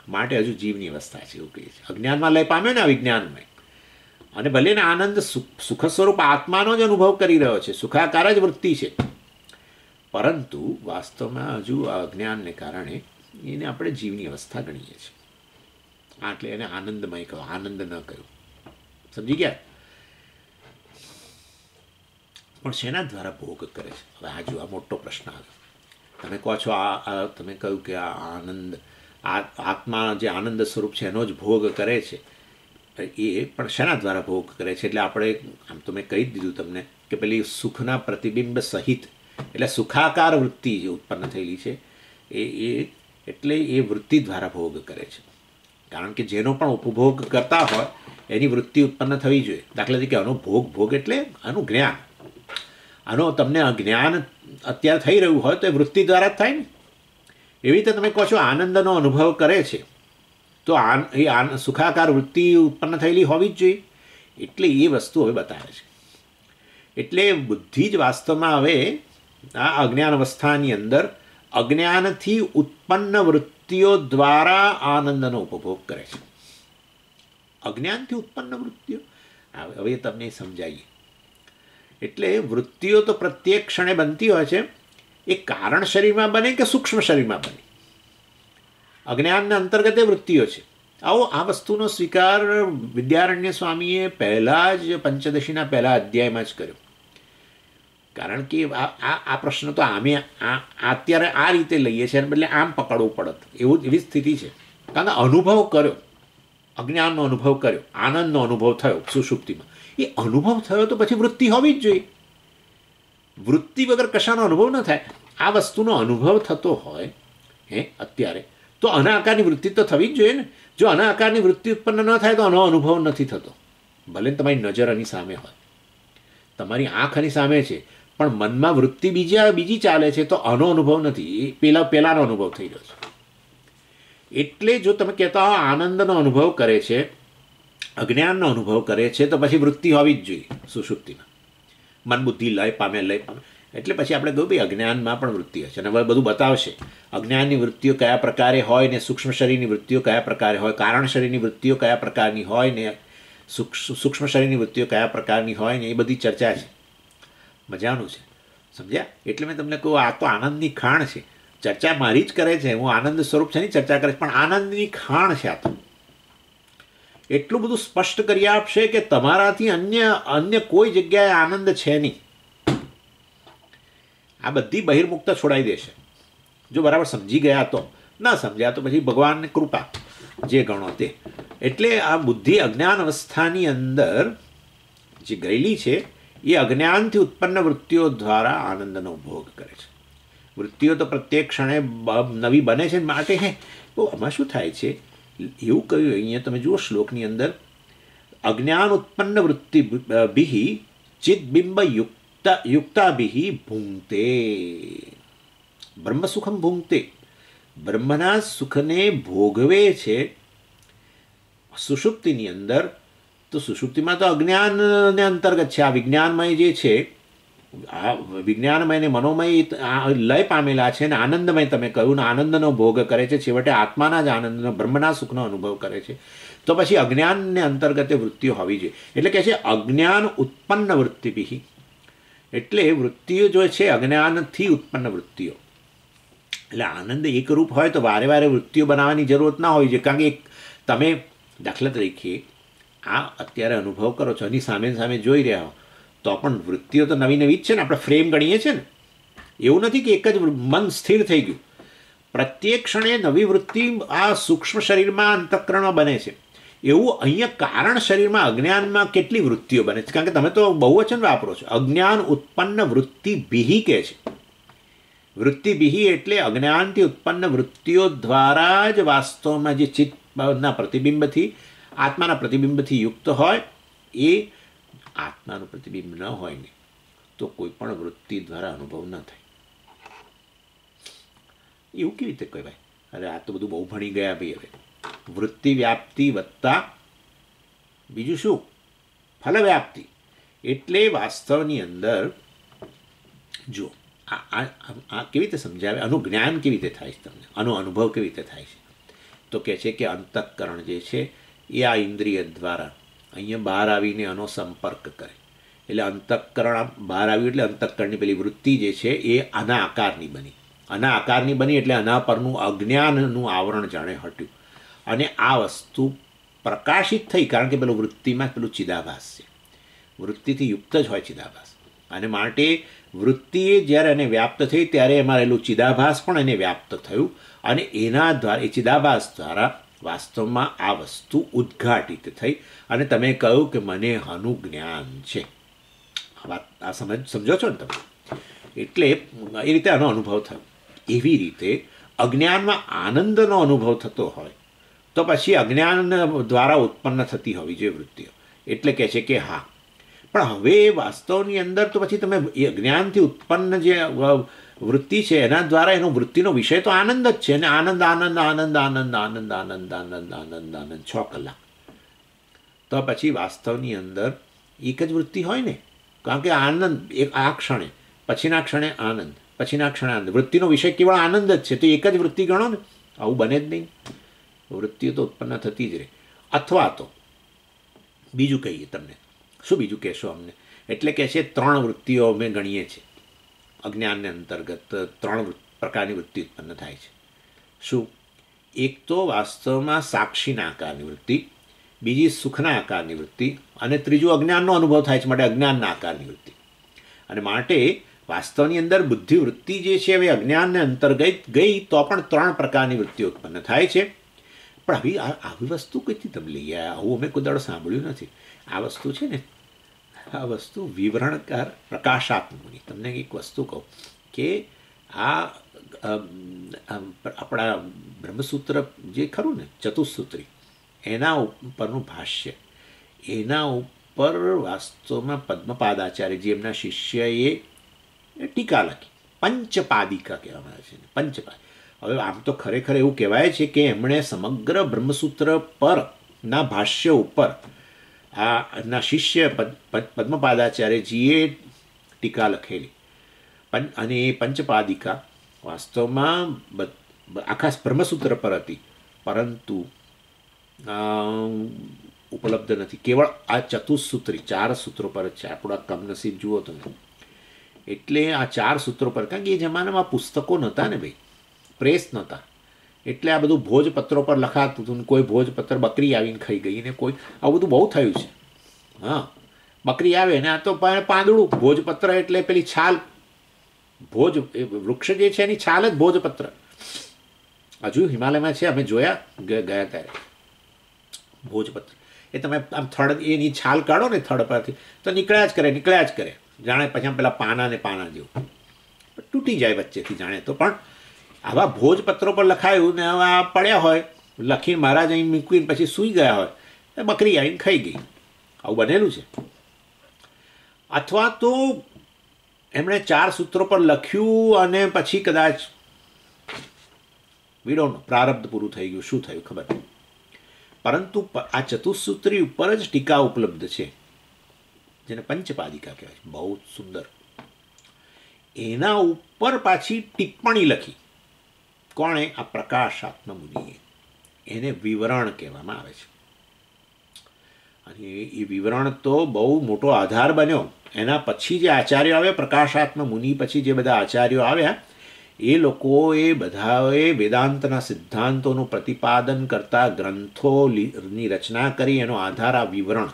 માટે હજુ જીવની અવસ્થા છે એવું કહીએ છીએ. અજ્ઞાનમાં લય પામ્યો ને અવિજ્ઞાનમાં, અને ભલે ને આનંદ સુખ સ્વરૂપ આત્માનો જ અનુભવ કરી રહ્યો છે, સુખાકાર જ વૃત્તિ છે, પરંતુ વાસ્તવમાં હજુ આ અજ્ઞાનને કારણે એને આપણે જીવની અવસ્થા ગણીએ છીએ. એટલે એને આનંદમય કહો, આનંદ ન કહ્યું. સમજી ગયા? પણ શેના દ્વારા ભોગ કરે છે? હવે હજુ આ મોટો પ્રશ્ન આવે. તમે કહો છો તમે કહ્યું કે આ આનંદ, આત્મા જે આનંદ સ્વરૂપ છે એનો જ ભોગ કરે છે. એ પણ શેના દ્વારા ભોગ કરે છે? એટલે આપણે આમ તો મેં કહી જ દીધું તમને કે પેલી સુખના પ્રતિબિંબ સહિત, એટલે સુખાકાર વૃત્તિ જે ઉત્પન્ન થયેલી છે એટલે એ વૃત્તિ દ્વારા ભોગ કરે છે. કારણ કે જેનો પણ ઉપભોગ કરતા હોય એની વૃત્તિ ઉત્પન્ન થવી જોઈએ. દાખલા તરીકે આનો ભોગ એટલે આનું જ્ઞાન, આનો તમને જ્ઞાન અત્યારે થઈ રહ્યું હોય તો એ વૃત્તિ દ્વારા જ થાય ને. એવી રીતે તમે કહો છો આનંદનો અનુભવ કરે છે તો એ સુખાકાર વૃત્તિ ઉત્પન્ન થયેલી હોવી જ જોઈએ. એટલે એ વસ્તુ હવે બતાવે છે. એટલે બુદ્ધિ જ વાસ્તવમાં હવે આ અજ્ઞાન અવસ્થાની અંદર અજ્ઞાનથી ઉત્પન્ન વૃત્તિઓ દ્વારા આનંદનો ઉપભોગ કરે છે. અજ્ઞાનથી ઉત્પન્ન વૃત્તિઓ હવે તમને સમજાવીએ. એટલે વૃત્તિઓ તો પ્રત્યેક ક્ષણે બનતી હોય છે. એ કારણ શરીરમાં બને કે સૂક્ષ્મ શરીરમાં બને, અજ્ઞાનના અંતર્ગત એ વૃત્તિઓ છે. આવો આ વસ્તુનો સ્વીકાર વિદ્યારણ્ય સ્વામીએ પહેલાં જ પંચદશીના પહેલા અધ્યાયમાં જ કર્યો. કારણ કે આ પ્રશ્ન તો અત્યારે આ રીતે લઈએ છીએ, બદલે આમ પકડવું પડત એવી સ્થિતિ છે. કારણ કે અનુભવ કર્યો, અજ્ઞાનનો અનુભવ કર્યો, આનંદનો અનુભવ થયો સુષુપ્તિમાં. એ અનુભવ થયો તો પછી વૃત્તિ હોવી જ જોઈએ. વૃત્તિ વગર કશાનો અનુભવ ન થાય. આ વસ્તુનો અનુભવ થતો હોય અત્યારે તો અનાકારની વૃત્તિ તો થવી જ જોઈએ ને. જો અનાકારની વૃત્તિ ઉત્પન્ન ન થાય તો આનો અનુભવ નથી થતો. ભલે તમારી નજર આની સામે હોય, તમારી આંખ આની સામે છે, પણ મનમાં વૃત્તિ બીજી ચાલે છે તો આનો અનુભવ નથી, એ પહેલાનો અનુભવ થઈ રહ્યો છે. એટલે જો તમે કહેતા હો આનંદનો અનુભવ કરે છે, અજ્ઞાનનો અનુભવ કરે છે, તો પછી વૃત્તિ હોવી જ જોઈએ સુષુપ્તિમાં. મન બુદ્ધિ લય પામે. એટલે પછી આપણે કહ્યું ભાઈ અજ્ઞાનમાં પણ વૃત્તિ હશે, અને હવે બધું બતાવશે અજ્ઞાનની વૃત્તિઓ કયા પ્રકારે હોય ને સૂક્ષ્મ શરીરની વૃત્તિઓ કયા પ્રકારે હોય, કારણ શરીરની વૃત્તિઓ કયા પ્રકારની હોય ને સૂક્ષ્મ શરીરની વૃત્તિઓ કયા પ્રકારની હોય ને એ બધી ચર્ચા છે. મજાનું છે, સમજ્યા? એટલે મેં તમને કહું આ તો આનંદની ખાણ છે. ચર્ચા મારી જ કરે છે, હું આનંદ સ્વરૂપ છે ની ચર્ચા કરીશ, પણ આનંદની ખાણ છે. આ તો એટલું બધું સ્પષ્ટ કરી આપશે કે તમારાથી અન્ય કોઈ જગ્યાએ આનંદ છે નહીં. આ બધી બહિર્મુક્ત છોડાવી દેશે જો બરાબર સમજી ગયા. તો ના સમજ્યા તો પછી ભગવાનની કૃપા, જે ગણો તે. એટલે આ બુદ્ધિ અજ્ઞાન અવસ્થાની અંદર જે ગયેલી છે એ અજ્ઞાનથી ઉત્પન્ન વૃત્તિઓ દ્વારા આનંદનો ભોગ કરે છે. વૃત્તિઓ તો પ્રત્યેક ક્ષણે નવી બને છે. માટે આમાં શું થાય છે એવું કહ્યું અહીંયા તમે જુઓ શ્લોકની અંદર, અજ્ઞાન ઉત્પન્ન વૃત્તિ બિહિ ચિદબિંબ યુક્તાભિ ભૂંગતે બ્રહ્મ સુખમ ભૂંગતે. બ્રહ્મના સુખને ભોગવે છે સુષુપ્તિની અંદર. તો સુષુપ્તિમાં તો અજ્ઞાનને અંતર્ગત છે. આ વિજ્ઞાનમય જે છે, આ વિજ્ઞાનમય ને મનોમય લય પામેલા છે ને આનંદમય તમે કહ્યું ને આનંદનો ભોગ કરે છે. છેવટે આત્માના જ આનંદનો બ્રહ્મના સુખનો અનુભવ કરે છે. તો પછી અજ્ઞાનને અંતર્ગત વૃત્તિઓ હોવી જોઈએ. એટલે કહે છે અજ્ઞાન ઉત્પન્ન વૃત્તિભિ. એટલે વૃત્તિઓ જો છે અજ્ઞાનથી ઉત્પન્ન વૃત્તિઓ. એટલે આનંદ એકરૂપ હોય તો વારે વારે વૃત્તિઓ બનાવવાની જરૂરત ના હોય છે. કારણ કે તમે દાખલા તરીકે આ અત્યારે અનુભવ કરો છો, એની સામે સામે જોઈ રહ્યા હો તો પણ વૃત્તિઓ તો નવી નવી જ છે ને. આપણે ફ્રેમ ગણીએ છીએ ને. એવું નથી કે એક જ મન સ્થિર થઈ ગયું. પ્રત્યેક ક્ષણે નવી વૃત્તિ આ સૂક્ષ્મ શરીરમાં અંતઃકરણમાં બને છે. એવું અહીંયા કારણ શરીરમાં અજ્ઞાનમાં કેટલી વૃત્તિઓ બને છે. કારણ કે તમે તો બહુવચન વાપરો છો. અજ્ઞાન ઉત્પન્ન વૃત્તિ બિહિ કહે છે. વૃત્તિ બિહિ એટલે અજ્ઞાનથી ઉત્પન્ન વૃત્તિઓ દ્વારા જ વાસ્તવમાં જે ચિત્તના પ્રતિબિંબથી આત્માના પ્રતિબિંબથી યુક્ત હોય એ આત્માનું પ્રતિબિંબ ન હોય ને તો કોઈ પણ વૃત્તિ દ્વારા અનુભવ ન થાય. એવું કેવી રીતે કહેવાય? અરે આ તો બધું બહુ ભણી ગયા ભાઈ. હવે વૃત્તિ વ્યાપ્તિ વત્તા બીજું શું? ફલવ્યાપ્તિ. એટલે વાસ્તવની અંદર જો આ કેવી રીતે સમજાવે, આનું જ્ઞાન કેવી રીતે થાય છે તમને, આનો અનુભવ કેવી રીતે થાય છે? તો કહે છે કે અંતઃકરણ જે છે એ આ ઇન્દ્રિય દ્વારા અહીંયા બહાર આવીને આનો સંપર્ક કરે. એટલે અંતઃકરણ બહાર આવ્યું એટલે અંતઃકરણની પેલી વૃત્તિ જે છે એ આના આકારની બની. આના આકારની બની એટલે આના પરનું અજ્ઞાનનું આવરણ જાણે હટ્યું અને આ વસ્તુ પ્રકાશિત થઈ. કારણ કે પેલું વૃત્તિમાં પેલું ચિદાભાસ છે, વૃત્તિથી યુક્ત જ હોય ચિદાભાસ. અને માટે વૃત્તિએ જ્યારે એને વ્યાપ્ત થઈ ત્યારે એમાં રહેલું ચિદાભાસ પણ એને વ્યાપ્ત થયું અને એના દ્વારા, એ ચિદાભાસ દ્વારા વાસ્તવમાં આ વસ્તુ ઉદ્ઘાટિત થઈ અને તમે કહ્યું કે મને આનું જ્ઞાન છે. આ સમજો છો ને તમે? એટલે એ રીતે આનો અનુભવ થયો. એવી રીતે અજ્ઞાનમાં આનંદનો અનુભવ થતો હોય તો પછી અજ્ઞાન દ્વારા ઉત્પન્ન થતી હોવી જોઈએ વૃત્તિઓ. એટલે કહે છે કે હા, પણ હવે વાસ્તવની અંદર તો પછી તમે એ જ્ઞાનથી ઉત્પન્ન જે વૃત્તિ છે એના દ્વારા એનો વૃત્તિનો વિષય તો આનંદ જ છે. અને આનંદ આનંદ આનંદ આનંદ આનંદ આનંદ આનંદ આનંદ આનંદ 6 કલાક. તો પછી વાસ્તવની અંદર એક જ વૃત્તિ હોય ને, કારણ કે આનંદ એક આ ક્ષણે, પછીના ક્ષણે આનંદ, પછીના ક્ષણે આનંદ. વૃત્તિનો વિષય કેવળ આનંદ જ છે. તો એક જ વૃત્તિ ગણો ને. આવું બને જ નહીં. વૃત્તિઓ તો ઉત્પન્ન થતી જ રહે. અથવા તો બીજું કહીએ તમને. શું બીજું કહેશો અમને? એટલે કે છે 3 વૃત્તિઓ અમે ગણીએ છીએ. અજ્ઞાનને અંતર્ગત 3 પ્રકારની વૃત્તિ ઉત્પન્ન થાય છે. શું? એક તો વાસ્તવમાં સાક્ષીના આકારની વૃત્તિ, બીજી સુખના આકારની વૃત્તિ અને ત્રીજું અજ્ઞાનનો અનુભવ થાય છે માટે અજ્ઞાનના આકારની વૃત્તિ. અને માટે વાસ્તવની અંદર બુદ્ધિ વૃત્તિ જે છે હવે અજ્ઞાનને અંતર્ગત ગઈ તો પણ 3 પ્રકારની વૃત્તિઓ ઉત્પન્ન થાય છે. પણ હવે આવી વસ્તુ કઈથી તમે લઈ આવ્યા? આવું અમે કોઈ દાડો સાંભળ્યું નથી. આ વસ્તુ છે ને, આ વસ્તુ વિવરણકાર પ્રકાશાત્મકની. તમને એક વસ્તુ કહું કે આ આપણા બ્રહ્મસૂત્ર જે ખરું ને ચતુસૂત્રી, એના ઉપરનું ભાષ્ય, એના ઉપર વાસ્તવમાં પદ્મપાદાચાર્ય જે એમના શિષ્યએ ટીકા લખી, પંચપાદિકા કહેવામાં આવે છે. પંચપાદ. હવે આમ તો ખરેખર એવું કહેવાય છે કે એમણે સમગ્ર બ્રહ્મસૂત્ર પરના ભાષ્ય ઉપર ના શિષ્ય પદ્મપાદાચાર્યજીએ ટીકા લખેલી. અને એ પંચપાદિકા વાસ્તવમાં આખા બ્રહ્મસૂત્ર પર હતી, પરંતુ ઉપલબ્ધ નથી. કેવળ આ ચતુસૂત્રી 4 સૂત્રો પર જ છે. આપણું આ કમનસીબ જુઓ તમે. એટલે આ 4 સૂત્રો પર, કારણ કે એ જમાનામાં પુસ્તકો નહોતા ને ભાઈ, પ્રેસ નહોતા. એટલે આ બધું ભોજપત્રો પર લખાતું હતું. કોઈ ભોજપત્ર બકરી આવીને ખાઈ ગઈ ને કોઈ આવું બધું બહુ થયું છે. હા, બકરી આવે ને આ તો પાંદડું. ભોજપત્ર એટલે પેલી છાલ, ભોજ વૃક્ષ જે છે એની છાલ જ ભોજપત્ર. હજુ હિમાલયમાં છે, અમે જોયા ગયા ત્યારે ભોજપત્ર. એ તમે આમ થડ એની છાલ કાઢો ને થડ પરથી તો નીકળ્યા જ કરે. જાણે પછી આમ પેલા પાના ને પાના જેવું તૂટી જાય વચ્ચેથી જાણે. તો પણ આવા ભોજપત્રો પર લખાયું ને આવા પડ્યા હોય, લખીને મહારાજ અહીં મૂકીને પછી સૂઈ ગયા હોય, બકરી આવીને ખાઈ ગઈ. આવું બનેલું છે. અથવા તો એમણે 4 સૂત્રો પર લખ્યું અને પછી કદાચ વિડોનો પ્રારબ્ધ પૂરું થઈ ગયું, શું થયું ખબર નહીં. પરંતુ આ ચતુસૂત્રી ઉપર જ ટીકા ઉપલબ્ધ છે, જેને પંચપાદિકા કહેવાય છે. બહુ સુંદર. એના ઉપર પાછી ટિપ્પણી લખી. કોણે? આ પ્રકાશાત્મ મુનિએ. એને વિવરણ કહેવામાં આવે છે. અને એ વિવરણ તો બહુ મોટો આધાર બન્યો. એના પછી જે આચાર્યો આવ્યા, પ્રકાશાત્મ મુનિ પછી જે બધા આચાર્યો આવ્યા, એ લોકોએ બધાએ વેદાંતના સિદ્ધાંતોનું પ્રતિપાદન કરતા ગ્રંથોની રચના કરી. એનો આધાર આ વિવરણ.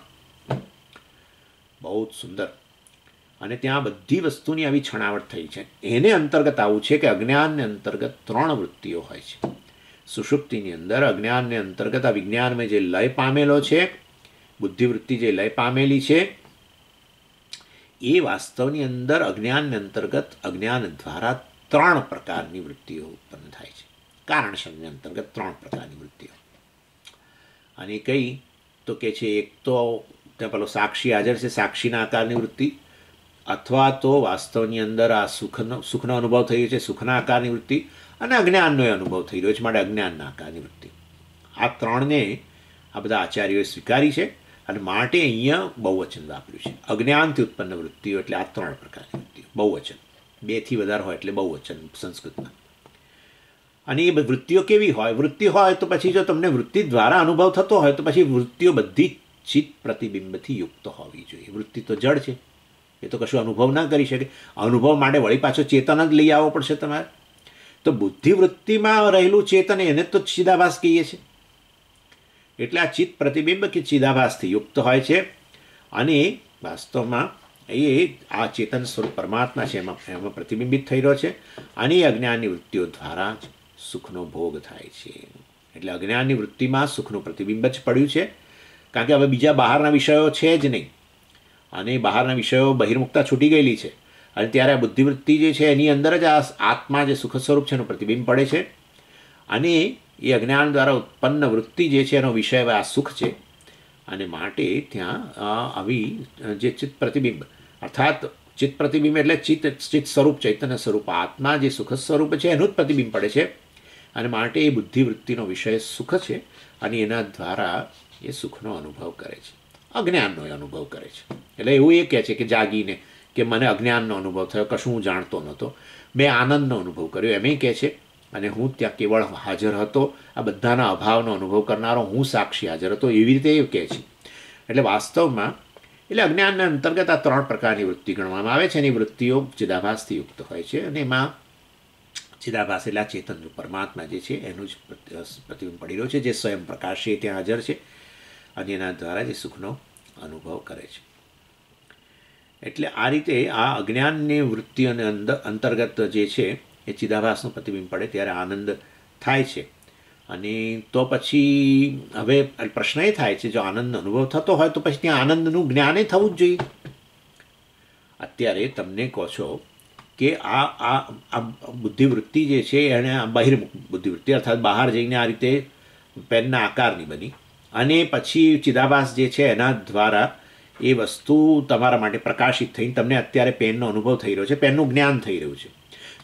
બહુ જ સુંદર. અને ત્યાં બધી વસ્તુની આવી છણાવટ થઈ છે. એને અંતર્ગત આવું છે કે અજ્ઞાનને અંતર્ગત 3 વૃત્તિઓ હોય છે. સુષુપ્તિની અંદર અજ્ઞાનને અંતર્ગત આ વિજ્ઞાનમાં જે લય પામેલો છે, બુદ્ધિવૃત્તિ જે લય પામેલી છે, એ વાસ્તવની અંદર અજ્ઞાનને અંતર્ગત અજ્ઞાન દ્વારા 3 પ્રકારની વૃત્તિઓ ઉત્પન્ન થાય છે. કારણ શબ્દને અંતર્ગત 3 પ્રકારની વૃત્તિઓ. અને કઈ તો કે છે, એક તો ત્યાં પેલો સાક્ષી હાજર છે, સાક્ષીના આકારની વૃત્તિ. અથવા તો વાસ્તવની અંદર આ સુખનો અનુભવ થયો છે, સુખના આકારની વૃત્તિ. અને અજ્ઞાનનો અનુભવ થઈ રહ્યો છે, માટે અજ્ઞાનના આકારની વૃત્તિ. આ ત્રણને આ બધા આચાર્યોએ સ્વીકારી છે અને માટે અહીંયા બહુવચન વાપર્યું છે. અજ્ઞાનથી ઉત્પન્ન વૃત્તિઓ એટલે આ 3 પ્રકારની વૃત્તિઓ. બહુવચન, 2થી વધારે હોય એટલે બહુવચન સંસ્કૃતમાં. અને એ વૃત્તિઓ કેવી હોય? વૃત્તિ હોય તો પછી જો તમને વૃત્તિ દ્વારા અનુભવ થતો હોય તો પછી વૃત્તિઓ બધી ચિત્ત પ્રતિબિંબથી યુક્ત હોવી જોઈએ. વૃત્તિ તો જડ છે, એ તો કશું અનુભવ ના કરી શકે. અનુભવ માટે વળી પાછો ચેતન જ લઈ આવવો પડશે તમારે. તો બુદ્ધિવૃત્તિમાં રહેલું ચેતન એને તો ચિદાભાસ કહીએ છીએ. એટલે આ ચિત્ત પ્રતિબિંબ કે ચિદાભાસથી યુક્ત હોય છે અને વાસ્તવમાં એ આ ચેતન સ્વરૂપ પરમાત્મા છે, એમાં પ્રતિબિંબિત થઈ રહ્યો છે અને એ અજ્ઞાનની વૃત્તિઓ દ્વારા જ સુખનો ભોગ થાય છે. એટલે અજ્ઞાનની વૃત્તિમાં સુખનું પ્રતિબિંબ જ પડ્યું છે, કારણ કે હવે બીજા બહારના વિષયો છે જ નહીં અને બહારના વિષયો બહિર્મુક્તા છૂટી ગયેલી છે અને ત્યારે આ બુદ્ધિવૃત્તિ જે છે એની અંદર જ આ આત્મા જે સુખ સ્વરૂપ છે એનું પ્રતિબિંબ પડે છે અને એ અજ્ઞાન દ્વારા ઉત્પન્ન વૃત્તિ જે છે એનો વિષય આ સુખ છે અને માટે ત્યાં આવી જે ચિત્ત પ્રતિબિંબ અર્થાત ચિત્ત પ્રતિબિંબ એટલે ચિત્ત સ્વરૂપ ચૈતન્ય સ્વરૂપ આત્મા જે સુખ સ્વરૂપ છે એનું જ પ્રતિબિંબ પડે છે અને માટે એ બુદ્ધિવૃત્તિનો વિષય સુખ છે અને એના દ્વારા એ સુખનો અનુભવ કરે છે, અજ્ઞાનનો અનુભવ કરે છે. એટલે એવું એ કહે છે કે જાગીને કે મને અજ્ઞાનનો અનુભવ થયો, કશું હું જાણતો નહોતો, મેં આનંદનો અનુભવ કર્યો, એમ કહે છે. અને હું ત્યાં કેવળ હાજર હતો, આ બધાના અભાવનો અનુભવ કરનારો હું સાક્ષી હાજર હતો, એવી રીતે એ કહે છે. એટલે વાસ્તવમાં એટલે અજ્ઞાનના અંતર્ગત આ 3 પ્રકારની વૃત્તિ ગણવામાં આવે છે અને એ વૃત્તિઓ ચિદાભાસથી યુક્ત હોય છે અને એમાં ચિદાભાસ એટલે આ ચેતન પરમાત્મા જે છે એનું જ પ્રતિબિંબ પડી રહ્યો છે, જે સ્વયં પ્રકાશ છે ત્યાં હાજર છે અને એના દ્વારા જે સુખનો અનુભવ કરે છે. એટલે આ રીતે આ અજ્ઞાનની વૃત્તિઓને અંતર્ગત જે છે એ ચિદાભાસનું પ્રતિબિંબ પડે ત્યારે આનંદ થાય છે. અને તો પછી હવે પ્રશ્ન એ થાય છે, જો આનંદનો અનુભવ થતો હોય તો પછી ત્યાં આનંદનું જ્ઞાને થવું જ જોઈએ. અત્યારે તમને કહો છો કે આ બુદ્ધિવૃત્તિ જે છે એને બહિર્મુખ બુદ્ધિવૃત્તિ અર્થાત બહાર જઈને આ રીતે પેનના આકારની બની અને પછી ચિદાભાસ જે છે એના દ્વારા એ વસ્તુ તમારા માટે પ્રકાશિત થઈને તમને અત્યારે પેનનો અનુભવ થઈ રહ્યો છે, પેનનું જ્ઞાન થઈ રહ્યું છે.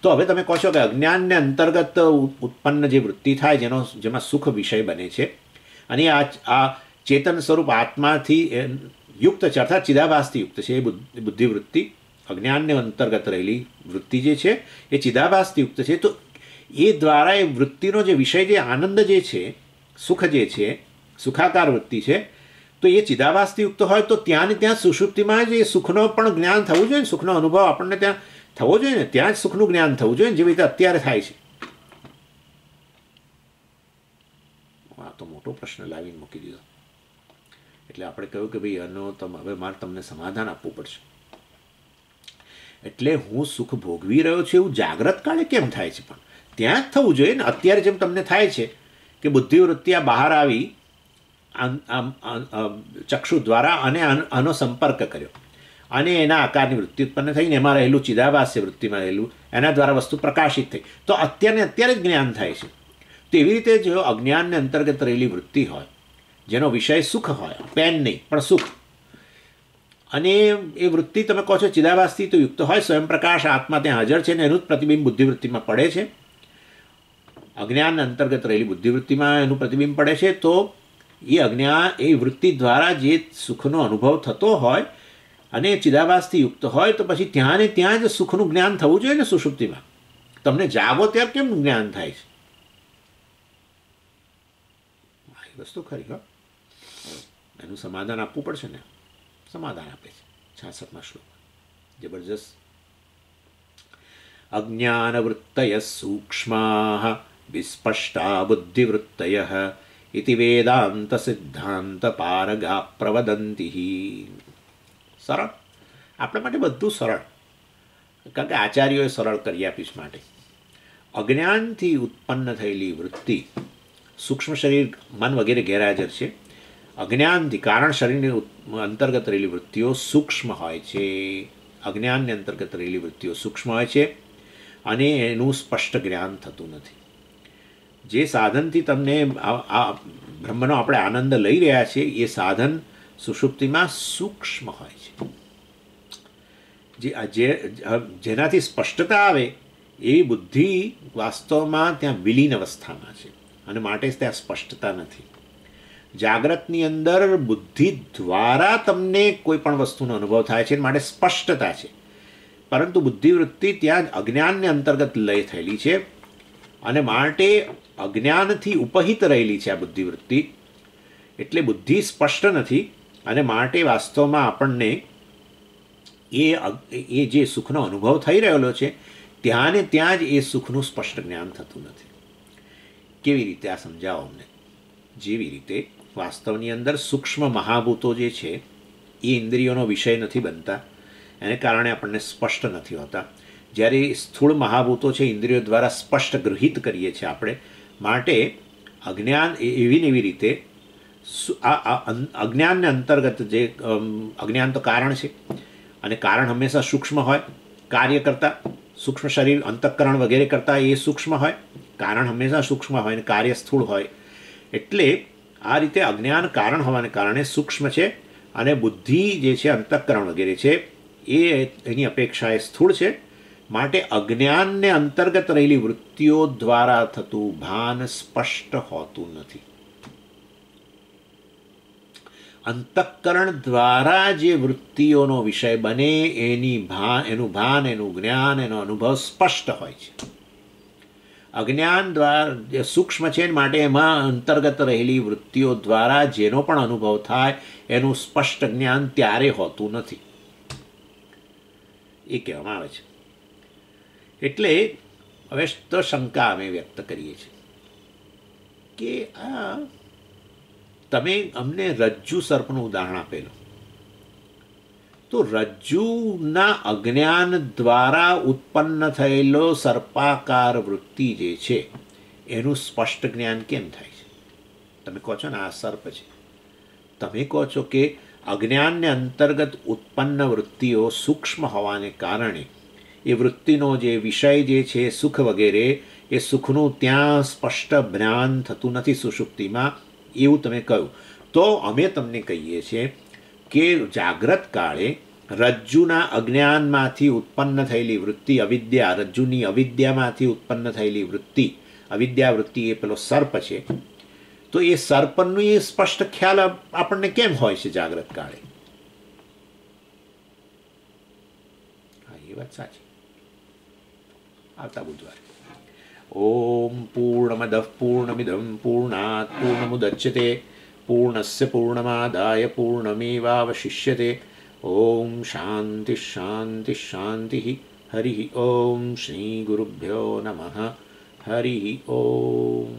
તો હવે તમે કહો છો કે અજ્ઞાનને અંતર્ગત ઉત્પન્ન જે વૃત્તિ થાય જેમાં સુખ વિષય બને છે અને આ ચેતન સ્વરૂપ આત્માથી યુક્ત છે અર્થાત ચિદાભાસથી યુક્ત છે. એ બુદ્ધિવૃત્તિ અજ્ઞાનને અંતર્ગત રહેલી વૃત્તિ જે છે એ ચિદાભાસથી યુક્ત છે. તો એ દ્વારા એ વૃત્તિનો જે વિષય જે આનંદ જે છે, સુખ જે છે, સુખાકાર વૃત્તિ છે, તો એ ચિદાભાસથી યુક્ત હોય તો ત્યાં ને ત્યાં સુષુપ્તિમાં જ એ સુખનો પણ જ્ઞાન થવું જોઈએ, સુખનો અનુભવ આપણને ત્યાં થવો જોઈએ ને, ત્યાં જ સુખનું જ્ઞાન થવું જોઈએ જેવી રીતે અત્યારે થાય છે. આ તો મોટો પ્રશ્ન લાવીને મૂકી દીધો. એટલે આપણે કહ્યું કે ભાઈ આનો હવે મારે તમને સમાધાન આપવું પડશે. એટલે હું સુખ ભોગવી રહ્યો છું એવું જાગ્રત કાળે કેમ થાય છે? પણ ત્યાં જ થવું જોઈએ ને. અત્યારે જેમ તમને થાય છે કે બુદ્ધિવૃત્તિ આ બહાર આવી ચક્ષુ દ્વારા અને આનો સંપર્ક કર્યો અને એના આકારની વૃત્તિ ઉત્પન્ન થઈને એમાં રહેલું ચિદાભાસ્ય વૃત્તિમાં રહેલું એના દ્વારા વસ્તુ પ્રકાશિત થઈ, તો અત્યારે જ જ્ઞાન થાય છે. તો એવી રીતે જો અજ્ઞાનને અંતર્ગત રહેલી વૃત્તિ હોય જેનો વિષય સુખ હોય, પેન નહીં પણ સુખ, અને એ વૃત્તિ તમે કહો છો ચિદાભાસથી તો યુક્ત હોય, સ્વયંપ્રકાશ આત્મા ત્યાં હાજર છે ને એનું જ પ્રતિબિંબ બુદ્ધિવૃત્તિમાં પડે છે, અજ્ઞાન અંતર્ગત રહેલી બુદ્ધિવૃત્તિમાં એનું પ્રતિબિંબ પડે છે. તો એ વૃત્તિ દ્વારા જે સુખનો અનુભવ થતો હોય અને ચિદાભાસથી યુક્ત હોય તો પછી ત્યાં ને ત્યાં જ સુખનું જ્ઞાન થવું જોઈએ ને. સુષુપ્તિમાં તમને જાગો ત્યારે કેમ જ્ઞાન થાય છે? એ વસ્તુ ખરી હો, એનું સમાધાન આપવું પડશે ને. સમાધાન આપે છે 66મા શ્લોકમાં જબરજસ્ત. અજ્ઞાનવૃત્તય સૂક્ષ્મા વિસ્પષ્ટા બુદ્ધિવૃત્તય ઇતિ વેદાંત સિદ્ધાંત પારગા પ્રવદંતિ. સરળ, આપણા માટે બધું સરળ, કારણ કે આચાર્યોએ સરળ કરી આપીશ માટે. અજ્ઞાનથી ઉત્પન્ન થયેલી વૃત્તિ, સૂક્ષ્મ શરીર, મન વગેરે ગેરહાજર છે. અજ્ઞાનથી કારણ શરીરની અંતર્ગત રહેલી વૃત્તિઓ સૂક્ષ્મ હોય છે. અજ્ઞાનની અંતર્ગત રહેલી વૃત્તિઓ સૂક્ષ્મ હોય છે અને એનું સ્પષ્ટ જ્ઞાન થતું નથી. જે સાધનથી તમને આ બ્રહ્મનો આપણે આનંદ લઈ રહ્યા છીએ એ સાધન સુષુપ્તિમાં સૂક્ષ્મ હોય છે. જેનાથી સ્પષ્ટતા આવે એ બુદ્ધિ વાસ્તવમાં ત્યાં વિલીન અવસ્થામાં છે અને માટે ત્યાં સ્પષ્ટતા નથી. જાગ્રતની અંદર બુદ્ધિ દ્વારા તમને કોઈ પણ વસ્તુનો અનુભવ થાય છે માટે સ્પષ્ટતા છે, પરંતુ બુદ્ધિવૃત્તિ ત્યાં અજ્ઞાનને અંતર્ગત લય થયેલી છે અને માટે અજ્ઞાનથી ઉપહિત રહેલી છે આ બુદ્ધિવૃત્તિ. એટલે બુદ્ધિ સ્પષ્ટ નથી અને માટે વાસ્તવમાં આપણને એ જે સુખનો અનુભવ થઈ રહેલો છે ત્યાં ને ત્યાં જ એ સુખનું સ્પષ્ટ જ્ઞાન થતું નથી. કેવી રીતે આ સમજાવો અમને? જેવી રીતે વાસ્તવની અંદર સૂક્ષ્મ મહાભૂતો જે છે એ ઇન્દ્રિયોનો વિષય નથી બનતા, એને કારણે આપણને સ્પષ્ટ નથી હોતા. જ્યારે સ્થૂળ મહાભૂતો છે ઇન્દ્રિયો દ્વારા સ્પષ્ટ ગૃહિત કરીએ છીએ આપણે. માટે અજ્ઞાન એવી ને એવી રીતે આ અજ્ઞાનને અંતર્ગત જે અજ્ઞાન તો કારણ છે અને કારણ હંમેશા સૂક્ષ્મ હોય, કાર્ય કરતાં સૂક્ષ્મ શરીર અંતઃકરણ વગેરે કરતાં એ સૂક્ષ્મ હોય, કારણ હંમેશા સૂક્ષ્મ હોય અને કાર્ય સ્થૂળ હોય. એટલે આ રીતે અજ્ઞાન કારણ હોવાને કારણે સૂક્ષ્મ છે અને બુદ્ધિ જે છે અંતઃકરણ વગેરે છે એ એની અપેક્ષાએ સ્થૂળ છે. માટે અજ્ઞાનને અંતર્ગત રહેલી વૃત્તિઓ દ્વારા થતું ભાન સ્પષ્ટ હોતું નથી. અંતઃકરણ દ્વારા જે વૃત્તિઓનો વિષય બને એનું ભાન, એનું જ્ઞાન, એનો અનુભવ સ્પષ્ટ હોય છે. અજ્ઞાન દ્વારા સૂક્ષ્મ છે માટે એમાં અંતર્ગત રહેલી વૃત્તિઓ દ્વારા જેનો પણ અનુભવ થાય એનું સ્પષ્ટ જ્ઞાન ત્યારે હોતું નથી, એ કહેવામાં આવે છે. એટલે હવે તો શંકા અમે વ્યક્ત કરીએ છીએ કે આ તમે અમને રજ્જુ સર્પનું ઉદાહરણ આપેલું, તો રજ્જુના અજ્ઞાન દ્વારા ઉત્પન્ન થયેલો સર્પાકાર વૃત્તિ જે છે એનું સ્પષ્ટ જ્ઞાન કેમ થાય છે? તમે કહો છો ને આ સર્પ છે, તમે કહો છો કે અજ્ઞાનને અંતર્ગત ઉત્પન્ન વૃત્તિઓ સૂક્ષ્મ હોવાને કારણે એ વૃત્તિનો જે વિષય જે છે સુખ વગેરે એ સુખનું ત્યાં સ્પષ્ટ જ્ઞાન થતું નથી સુષુપ્તિમાં, એવું તમે કહ્યું. તો અમે તમને કહીએ છીએ કે જાગ્રત કાળે રજ્જુના અજ્ઞાનમાંથી ઉત્પન્ન થયેલી વૃત્તિ અવિદ્યા, રજ્જુની અવિદ્યામાંથી ઉત્પન્ન થયેલી વૃત્તિ અવિદ્યાવૃત્તિ એ પેલો સર્પ છે, તો એ સર્પનું એ સ્પષ્ટ ખ્યાલ આપણને કેમ હોય છે જાગ્રત કાળે? હા, એ વાત સાચી. આવતા બુધવારે. ઓમ પૂર્ણમદઃ પૂર્ણમિદં પૂર્ણાત પૂર્ણમુદચ્યતે પૂર્ણસ્ય પૂર્ણમાદાય પૂર્ણમેવાવશિષ્યતે. ઓમ શાંતિ શાંતિ શાંતિ. હરિ ઓમ શ્રી ગુરુભ્યો નમઃ. હરિ ઓમ.